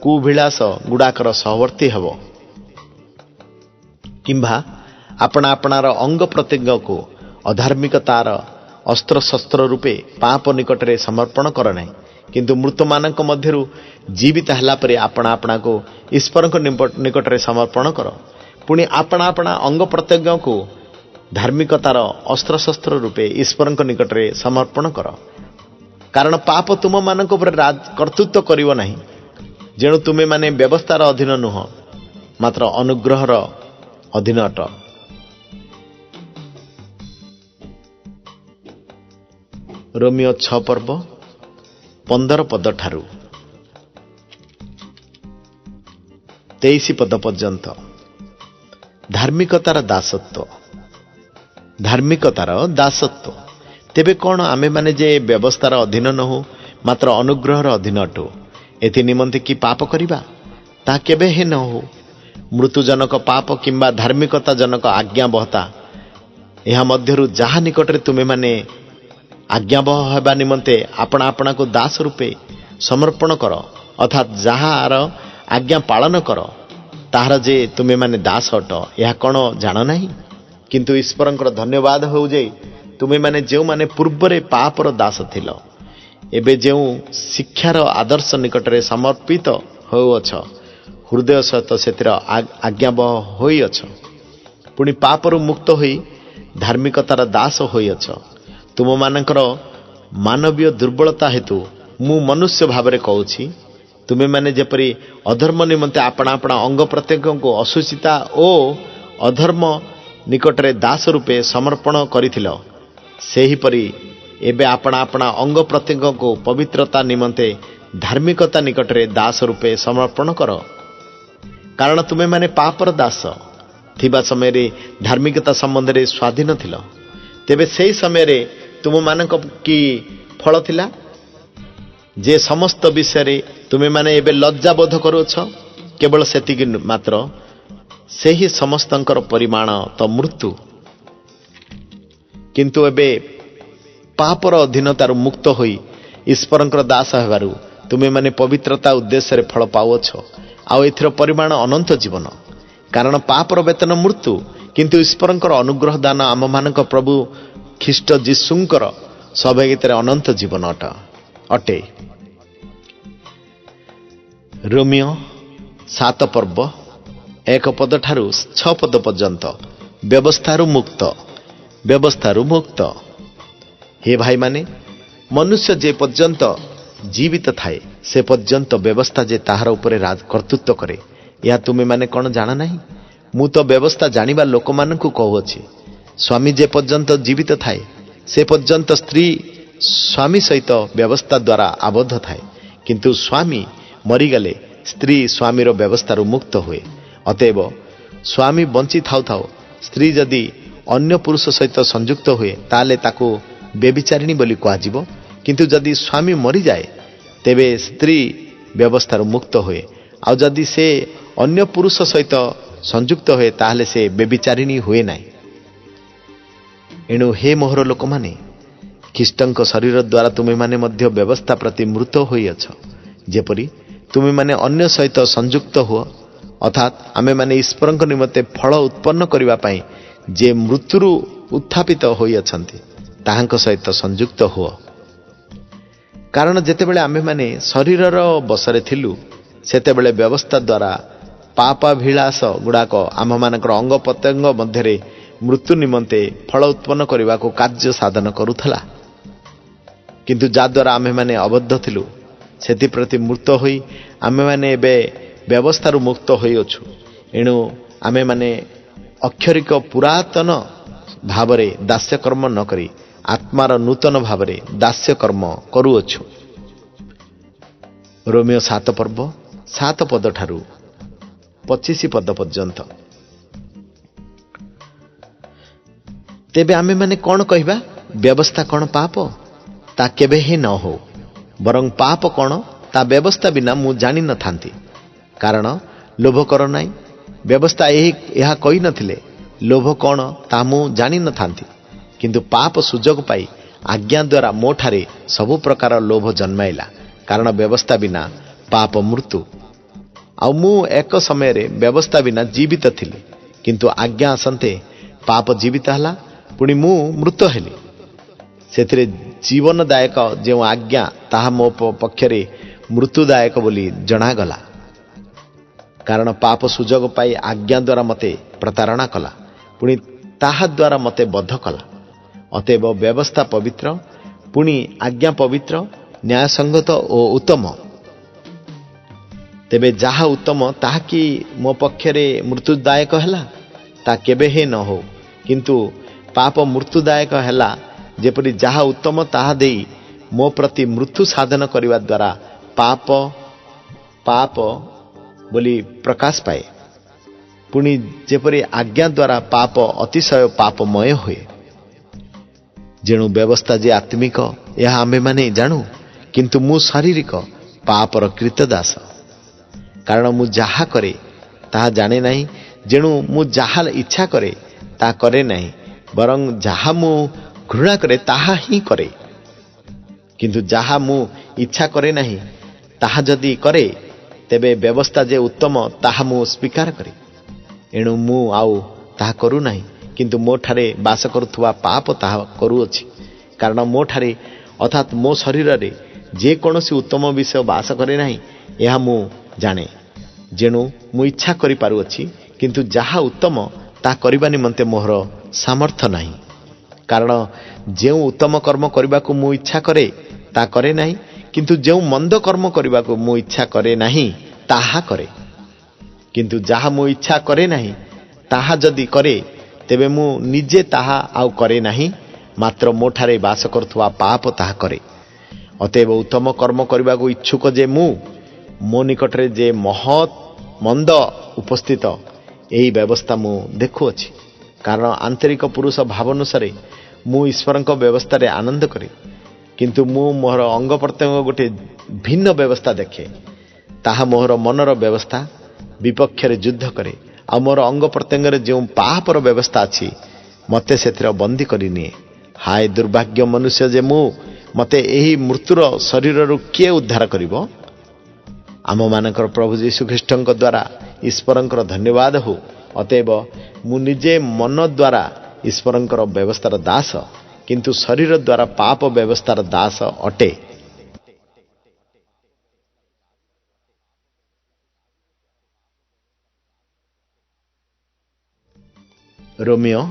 କୁଭିଳାସ ଗୁଡ଼ାକର ସହବର୍ତ୍ତୀ ହେବ। କିମ୍ବା ଆପଣା ଆପଣାର ଅଙ୍ଗ ପ୍ରତ୍ୟଙ୍ଗକୁ ଅଧାର୍ମିକତାର ଅସ୍ତ୍ରଶସ୍ତ୍ର ରୂପେ ପାପ ନିକଟରେ ସମର୍ପଣ କର ନାହିଁ, କିନ୍ତୁ ମୃତମାନଙ୍କ ମଧ୍ୟରୁ ଜୀବିତ ହେଲା ପରେ ଆପଣା ଆପଣାକୁ ଈଶ୍ୱରଙ୍କ ନିକଟରେ ସମର୍ପଣ କର। ପୁଣି ଆପଣା ଆପଣା ଅଙ୍ଗ ପ୍ରତ୍ୟଙ୍ଗକୁ ଧାର୍ମିକତାର ଅସ୍ତ୍ରଶସ୍ତ୍ର ରୂପେ ଈଶ୍ୱରଙ୍କ ନିକଟରେ ସମର୍ପଣ କର। କାରଣ ପାପ ତୁମମାନଙ୍କ ଉପରେ କର୍ତ୍ତୃତ୍ୱ କରିବ ନାହିଁ, ଯେଣୁ ତୁମେମାନେ ବ୍ୟବସ୍ଥାର ଅଧୀନ ନୁହଁ, ମାତ୍ର ଅନୁଗ୍ରହର ଅଧୀନ ଅଟ। ରୋମିଓ 6 ପର୍ବ 15 ପଦ ଠାରୁ 23 ପଦ ପର୍ଯ୍ୟନ୍ତ। ଧାର୍ମିକତାର ଦାସତ୍ୱ। ତେବେ କ'ଣ ଆମେମାନେ ଯେ ବ୍ୟବସ୍ଥାର ଅଧୀନ ନୋହୁ, ମାତ୍ର ଅନୁଗ୍ରହର ଅଧୀନ ଅଟୁ? ଏଥି ନିମନ୍ତେ କି ପାପ କରିବା? ତାହା କେବେ ହେ ନ ହଉ। ମୃତ୍ୟୁଜନକ ପାପ କିମ୍ବା ଧାର୍ମିକତା ଜନକ ଆଜ୍ଞାବହତା, ଏହା ମଧ୍ୟରୁ ଯାହା ନିକଟରେ ତୁମେମାନେ ଆଜ୍ଞାବହ ହେବା ନିମନ୍ତେ ଆପଣା ଆପଣାକୁ ଦାସ ରୂପେ ସମର୍ପଣ କର, ଅର୍ଥାତ୍ ଯାହାର ଆଜ୍ଞା ପାଳନ କର, ତାହାର ଯେ ତୁମେମାନେ ଦାସ ଅଟ, ଏହା କ'ଣ ଜାଣ ନାହିଁ? କିନ୍ତୁ ଈଶ୍ୱରଙ୍କର ଧନ୍ୟବାଦ ହେଉ ଯେ ତୁମେମାନେ ଯେଉଁମାନେ ପୂର୍ବରେ ପାପର ଦାସ ଥିଲ, ଏବେ ଯେଉଁ ଶିକ୍ଷାର ଆଦର୍ଶ ନିକଟରେ ସମର୍ପିତ ହେଉଅଛ, ହୃଦୟ ସହିତ ସେଥିର ଆଜ୍ଞାବହ ହୋଇଅଛ। ପୁଣି ପାପରୁ ମୁକ୍ତ ହୋଇ ଧାର୍ମିକତାର ଦାସ ହୋଇଅଛ। ତୁମମାନଙ୍କର ମାନବୀୟ ଦୁର୍ବଳତା ହେତୁ ମୁଁ ମନୁଷ୍ୟ ଭାବରେ କହୁଛି, ତୁମେମାନେ ଯେପରି ଅଧର୍ମ ନିମନ୍ତେ ଆପଣା ଆପଣା ଅଙ୍ଗ ପ୍ରତ୍ୟଙ୍ଗଙ୍କୁ ଅଶୁଚିତା ଓ ଅଧର୍ମ ନିକଟରେ ଦାସ ରୂପେ ସମର୍ପଣ କରିଥିଲ, ସେହିପରି ଏବେ ଆପଣା ଆପଣା ଅଙ୍ଗ ପ୍ରତ୍ୟଙ୍ଗଙ୍କୁ ପବିତ୍ରତା ନିମନ୍ତେ ଧାର୍ମିକତା ନିକଟରେ ଦାସ ରୂପେ ସମର୍ପଣ କର। କାରଣ ତୁମେମାନେ ପାପର ଦାସ ଥିବା ସମୟରେ ଧାର୍ମିକତା ସମ୍ବନ୍ଧରେ ସ୍ୱାଧୀନ ଥିଲ। ତେବେ ସେହି ସମୟରେ ତୁମମାନଙ୍କ କି ଫଳ ଥିଲା? ଯେ ସମସ୍ତ ବିଷୟରେ ତୁମେମାନେ ଏବେ ଲଜ୍ଜାବୋଧ କରୁଅଛ, କେବଳ ସେତିକି ମାତ୍ର। ସେହି ସମସ୍ତଙ୍କର ପରିମାଣ ତ ମୃତ୍ୟୁ। କିନ୍ତୁ ଏବେ ପାପର ଅଧୀନତାରୁ ମୁକ୍ତ ହୋଇ ଈଶ୍ୱରଙ୍କର ଦାସ ହେବାରୁ ତୁମେମାନେ ପବିତ୍ରତା ଉଦ୍ଦେଶ୍ୟରେ ଫଳ ପାଉଅଛ, ଆଉ ଏଥିର ପରିମାଣ ଅନନ୍ତ ଜୀବନ। କାରଣ ପାପର ବେତନ ମୃତ୍ୟୁ, କିନ୍ତୁ ଈଶ୍ୱରଙ୍କର ଅନୁଗ୍ରହ ଦାନ ଆମମାନଙ୍କ ପ୍ରଭୁ ଖ୍ରୀଷ୍ଟ ଯୀଶୁଙ୍କର ସହଭାଗିତାରେ ଅନନ୍ତ ଜୀବନ ଅଟେ। ରୋମିଓ 7 ପର୍ବ 1 ପଦ ଠାରୁ 6 ପଦ ପର୍ଯ୍ୟନ୍ତ। ବ୍ୟବସ୍ଥାରୁ ମୁକ୍ତ। ହେ ଭାଇମାନେ, ମନୁଷ୍ୟ ଯେ ପର୍ଯ୍ୟନ୍ତ ଜୀବିତ ଥାଏ, ସେ ପର୍ଯ୍ୟନ୍ତ ବ୍ୟବସ୍ଥା ଯେ ତାହାର ଉପରେ କର୍ତ୍ତୃତ୍ୱ କରେ, ଏହା ତୁମେମାନେ କ'ଣ ଜାଣ ନାହିଁ? ମୁଁ ତ ବ୍ୟବସ୍ଥା ଜାଣିବା ଲୋକମାନଙ୍କୁ କହୁଅଛି। ସ୍ୱାମୀ ଯେ ପର୍ଯ୍ୟନ୍ତ ଜୀବିତ ଥାଏ, ସେ ପର୍ଯ୍ୟନ୍ତ ସ୍ତ୍ରୀ ସ୍ୱାମୀ ସହିତ ବ୍ୟବସ୍ଥା ଦ୍ୱାରା ଆବଦ୍ଧ ଥାଏ। କିନ୍ତୁ ସ୍ୱାମୀ ମରିଗଲେ ସ୍ତ୍ରୀ ସ୍ୱାମୀର ବ୍ୟବସ୍ଥାରୁ ମୁକ୍ତ ହୁଏ। ଅତଏବ ସ୍ୱାମୀ ବଞ୍ଚି ଥାଉ ଥାଉ ସ୍ତ୍ରୀ ଯଦି ଅନ୍ୟ ପୁରୁଷ ସହିତ ସଂଯୁକ୍ତ ହୁଏ, ତାହେଲେ ତାକୁ ବ୍ୟଭିଚାରିଣୀ ବୋଲି କୁହାଯିବ। କିନ୍ତୁ ଯଦି ସ୍ୱାମୀ ମରିଯାଏ, ତେବେ ସ୍ତ୍ରୀ ବ୍ୟବସ୍ଥାରୁ ମୁକ୍ତ ହୁଏ। ଆଉ ଯଦି ସେ ଅନ୍ୟ ପୁରୁଷ ସହିତ ସଂଯୁକ୍ତ ହୁଏ, ତାହେଲେ ସେ ବ୍ୟଭିଚାରିଣୀ ହୁଏ ନାହିଁ। ଏଣୁ ହେ ମୋହର ଲୋକମାନେ, ଖ୍ରୀଷ୍ଟଙ୍କ ଶରୀର ଦ୍ୱାରା ତୁମେମାନେ ମଧ୍ୟ ବ୍ୟବସ୍ଥା ପ୍ରତି ମୃତ ହୋଇଅଛ, ଯେପରି ତୁମେମାନେ ଅନ୍ୟ ସହିତ ସଂଯୁକ୍ତ ହୁଅ, ଅର୍ଥାତ୍ ଆମେମାନେ ଈଶ୍ୱରଙ୍କ ନିମନ୍ତେ ଫଳ ଉତ୍ପନ୍ନ କରିବା ପାଇଁ ଯେ ମୃତ୍ୟୁରୁ ଉତ୍ଥାପିତ ହୋଇଅଛନ୍ତି, ତାହାଙ୍କ ସହିତ ସଂଯୁକ୍ତ ହୁଅ। କାରଣ ଯେତେବେଳେ ଆମ୍ଭେମାନେ ଶରୀରର ବଶରେ ଥିଲୁ ସେତେବେଳେ ବ୍ୟବସ୍ଥା ଦ୍ୱାରା ପାପାଭିଳାଷ ଗୁଡ଼ାକ ଆମ୍ଭମାନଙ୍କର ଅଙ୍ଗ ପ୍ରତ୍ୟଙ୍ଗ ମଧ୍ୟରେ ମୃତ୍ୟୁ ନିମନ୍ତେ ଫଳ ଉତ୍ପନ୍ନ କରିବାକୁ କାର୍ଯ୍ୟ ସାଧନ କରୁଥିଲା। କିନ୍ତୁ ଯାହାଦ୍ୱାରା ଆମ୍ଭେମାନେ ଅବଦ୍ଧ ଥିଲୁ ସେଥିପ୍ରତି ମୃତ ହୋଇ ଆମ୍ଭେମାନେ ଏବେ ବ୍ୟବସ୍ଥାରୁ ମୁକ୍ତ ହୋଇଅଛୁ। ଏଣୁ ଆମ୍ଭେମାନେ ଅକ୍ଷରିକ ପୁରାତନ ଭାବରେ ଦାସ୍ୟକର୍ମ ନ କରି ଆତ୍ମାର ନୂତନ ଭାବରେ ଦାସ୍ୟକର୍ମ କରୁଅଛୁ। ରୋମିଓ 7 ପର୍ବ 7 ପଦ ଠାରୁ 25 ପଦ ପର୍ଯ୍ୟନ୍ତ। ତେବେ ଆମ୍ଭେମାନେ କ'ଣ କହିବା? ବ୍ୟବସ୍ଥା କ'ଣ ପାପ? ତା କେବେ ହିଁ ନ ହଉ। ବରଂ ପାପ କ'ଣ ତା ବ୍ୟବସ୍ଥା ବିନା ମୁଁ ଜାଣିନଥାନ୍ତି। କାରଣ ଲୋଭ କର ନାହିଁ, ବ୍ୟବସ୍ଥା ଏହା କହିନଥିଲେ ଲୋଭ କ'ଣ ତାହା ମୁଁ ଜାଣିନଥାନ୍ତି। କିନ୍ତୁ ପାପ ସୁଯୋଗ ପାଇ ଆଜ୍ଞା ଦ୍ୱାରା ମୋ ଠାରେ ସବୁ ପ୍ରକାର ଲୋଭ ଜନ୍ମାଇଲା। କାରଣ ବ୍ୟବସ୍ଥା ବିନା ପାପ ମୃତ୍ୟୁ। ଆଉ ମୁଁ ଏକ ସମୟରେ ବ୍ୟବସ୍ଥା ବିନା ଜୀବିତ ଥିଲି, କିନ୍ତୁ ଆଜ୍ଞା ଆସନ୍ତେ ପାପ ଜୀବିତ ହେଲା, ପୁଣି ମୁଁ ମୃତ ହେଲି। ସେଥିରେ ଜୀବନଦାୟକ ଯେଉଁ ଆଜ୍ଞା ତାହା ମୋ ପକ୍ଷରେ ମୃତ୍ୟୁଦାୟକ ବୋଲି ଜଣାଗଲା। କାରଣ ପାପ ସୁଯୋଗ ପାଇ ଆଜ୍ଞା ଦ୍ୱାରା ମୋତେ ପ୍ରତାରଣା କଲା, ପୁଣି ତାହା ଦ୍ୱାରା ମୋତେ ବଦ୍ଧ କଲା। ଅତଏବ ବ୍ୟବସ୍ଥା ପବିତ୍ର, ପୁଣି ଆଜ୍ଞା ପବିତ୍ର, ନ୍ୟାୟସଙ୍ଗତ ଓ ଉତ୍ତମ। ତେବେ ଯାହା ଉତ୍ତମ ତାହା କି ମୋ ପକ୍ଷରେ ମୃତ୍ୟୁଦାୟକ ହେଲା? ତା କେବେ ହିଁ ନ ହଉ। କିନ୍ତୁ ପାପ ମୃତ୍ୟୁଦାୟକ ହେଲା, ଯେପରି ଯାହା ଉତ୍ତମ ତାହା ଦେଇ ମୋ ପ୍ରତି ମୃତ୍ୟୁ ସାଧନ କରିବା ଦ୍ୱାରା ପାପ ବୋଲି ପ୍ରକାଶ ପାଏ। ପୁଣି ଯେପରି ଆଜ୍ଞା ଦ୍ୱାରା ପାପ ଅତିଶୟ ପାପମୟ ହୁଏ। ଯେଣୁ ବ୍ୟବସ୍ଥା ଯେ ଆତ୍ମିକ ଏହା ଆମ୍ଭେମାନେ ଜାଣୁ, କିନ୍ତୁ ମୁଁ ଶାରୀରିକ ପାପର କ୍ରୀତଦାସ। କାରଣ ମୁଁ ଯାହା କରେ ତାହା ଜାଣେ ନାହିଁ, ଯେଣୁ ମୁଁ ଯାହା ଇଚ୍ଛା କରେ ତାହା କରେ ନାହିଁ, ବରଂ ଯାହା ମୁଁ ଘୃଣା କରେ ତାହା ହିଁ କରେ। କିନ୍ତୁ ଯାହା ମୁଁ ଇଚ୍ଛା କରେ ନାହିଁ ତାହା ଯଦି କରେ, ତେବେ ବ୍ୟବସ୍ଥା ଯେ ଉତ୍ତମ ତାହା ମୁଁ ସ୍ୱୀକାର କରେ। ଏଣୁ ମୁଁ ଆଉ ତାହା କରୁନାହିଁ, କିନ୍ତୁ ମୋ ଠାରେ ବାସ କରୁଥିବା ପାପ ତାହା କରୁଅଛି। କାରଣ ମୋ ଠାରେ ଅର୍ଥାତ୍ ମୋ ଶରୀରରେ ଯେକୌଣସି ଉତ୍ତମ ବିଷୟ ବାସ କରେ ନାହିଁ, ଏହା ମୁଁ ଜାଣେ। ଯେଣୁ ମୁଁ ଇଚ୍ଛା କରିପାରୁଅଛି, କିନ୍ତୁ ଯାହା ଉତ୍ତମ ତାହା କରିବା ନିମନ୍ତେ ମୋହର ସାମର୍ଥ୍ୟ ନାହିଁ। କାରଣ ଯେଉଁ ଉତ୍ତମ କର୍ମ କରିବାକୁ ମୁଁ ଇଚ୍ଛା କରେ ତାହା କରେ ନାହିଁ, କିନ୍ତୁ ଯେଉଁ ମନ୍ଦ କର୍ମ କରିବାକୁ ମୁଁ ଇଚ୍ଛା କରେ ନାହିଁ ତାହା କରେ। କିନ୍ତୁ ଯାହା ମୁଁ ଇଚ୍ଛା କରେ ନାହିଁ ତାହା ଯଦି କରେ, ତେବେ ମୁଁ ନିଜେ ତାହା ଆଉ କରେ ନାହିଁ, ମାତ୍ର ମୋ ଠାରେ ବାସ କରୁଥିବା ପାପ ତାହା କରେ। ଅତଏବ ଉତ୍ତମ କର୍ମ କରିବାକୁ ଇଚ୍ଛୁକ ଯେ ମୁଁ, ମୋ ନିକଟରେ ଯେ ମହତ୍ ମନ୍ଦ ଉପସ୍ଥିତ, ଏହି ବ୍ୟବସ୍ଥା ମୁଁ ଦେଖୁଅଛି। କାରଣ ଆନ୍ତରିକ ପୁରୁଷ ଭାବ ଅନୁସାରେ ମୁଁ ଈଶ୍ୱରଙ୍କ ବ୍ୟବସ୍ଥାରେ ଆନନ୍ଦ କରେ, କିନ୍ତୁ ମୁଁ ମୋହର ଅଙ୍ଗ ପ୍ରତ୍ୟଙ୍ଗ ଗୋଟିଏ ଭିନ୍ନ ବ୍ୟବସ୍ଥା ଦେଖେ। ତାହା ମୋହର ମନର ବ୍ୟବସ୍ଥା ବିପକ୍ଷରେ ଯୁଦ୍ଧ କରେ, ଆଉ ମୋର ଅଙ୍ଗ ପ୍ରତ୍ୟଙ୍ଗରେ ଯେଉଁ ପାପର ବ୍ୟବସ୍ଥା ଅଛି ମୋତେ ସେଥିରେ ବନ୍ଦୀ କରିନିଏ। ହାୟ ଦୁର୍ଭାଗ୍ୟ ମନୁଷ୍ୟ ଯେ ମୁଁ! ମୋତେ ଏହି ମୃତ୍ୟୁର ଶରୀରରୁ କିଏ ଉଦ୍ଧାର କରିବ? ଆମମାନଙ୍କର ପ୍ରଭୁ ଯୀଶୁ ଖ୍ରୀଷ୍ଟଙ୍କ ଦ୍ୱାରା ଈଶ୍ୱରଙ୍କର ଧନ୍ୟବାଦ ହେଉ। ଅତଏବ ମୁଁ ନିଜେ ମନ ଦ୍ୱାରା ଈଶ୍ୱରଙ୍କର ବ୍ୟବସ୍ଥାର ଦାସ, କିନ୍ତୁ ଶରୀର ଦ୍ୱାରା ପାପ ବ୍ୟବସ୍ଥାର ଦାସ ଅଟେ। ରୋମିଓ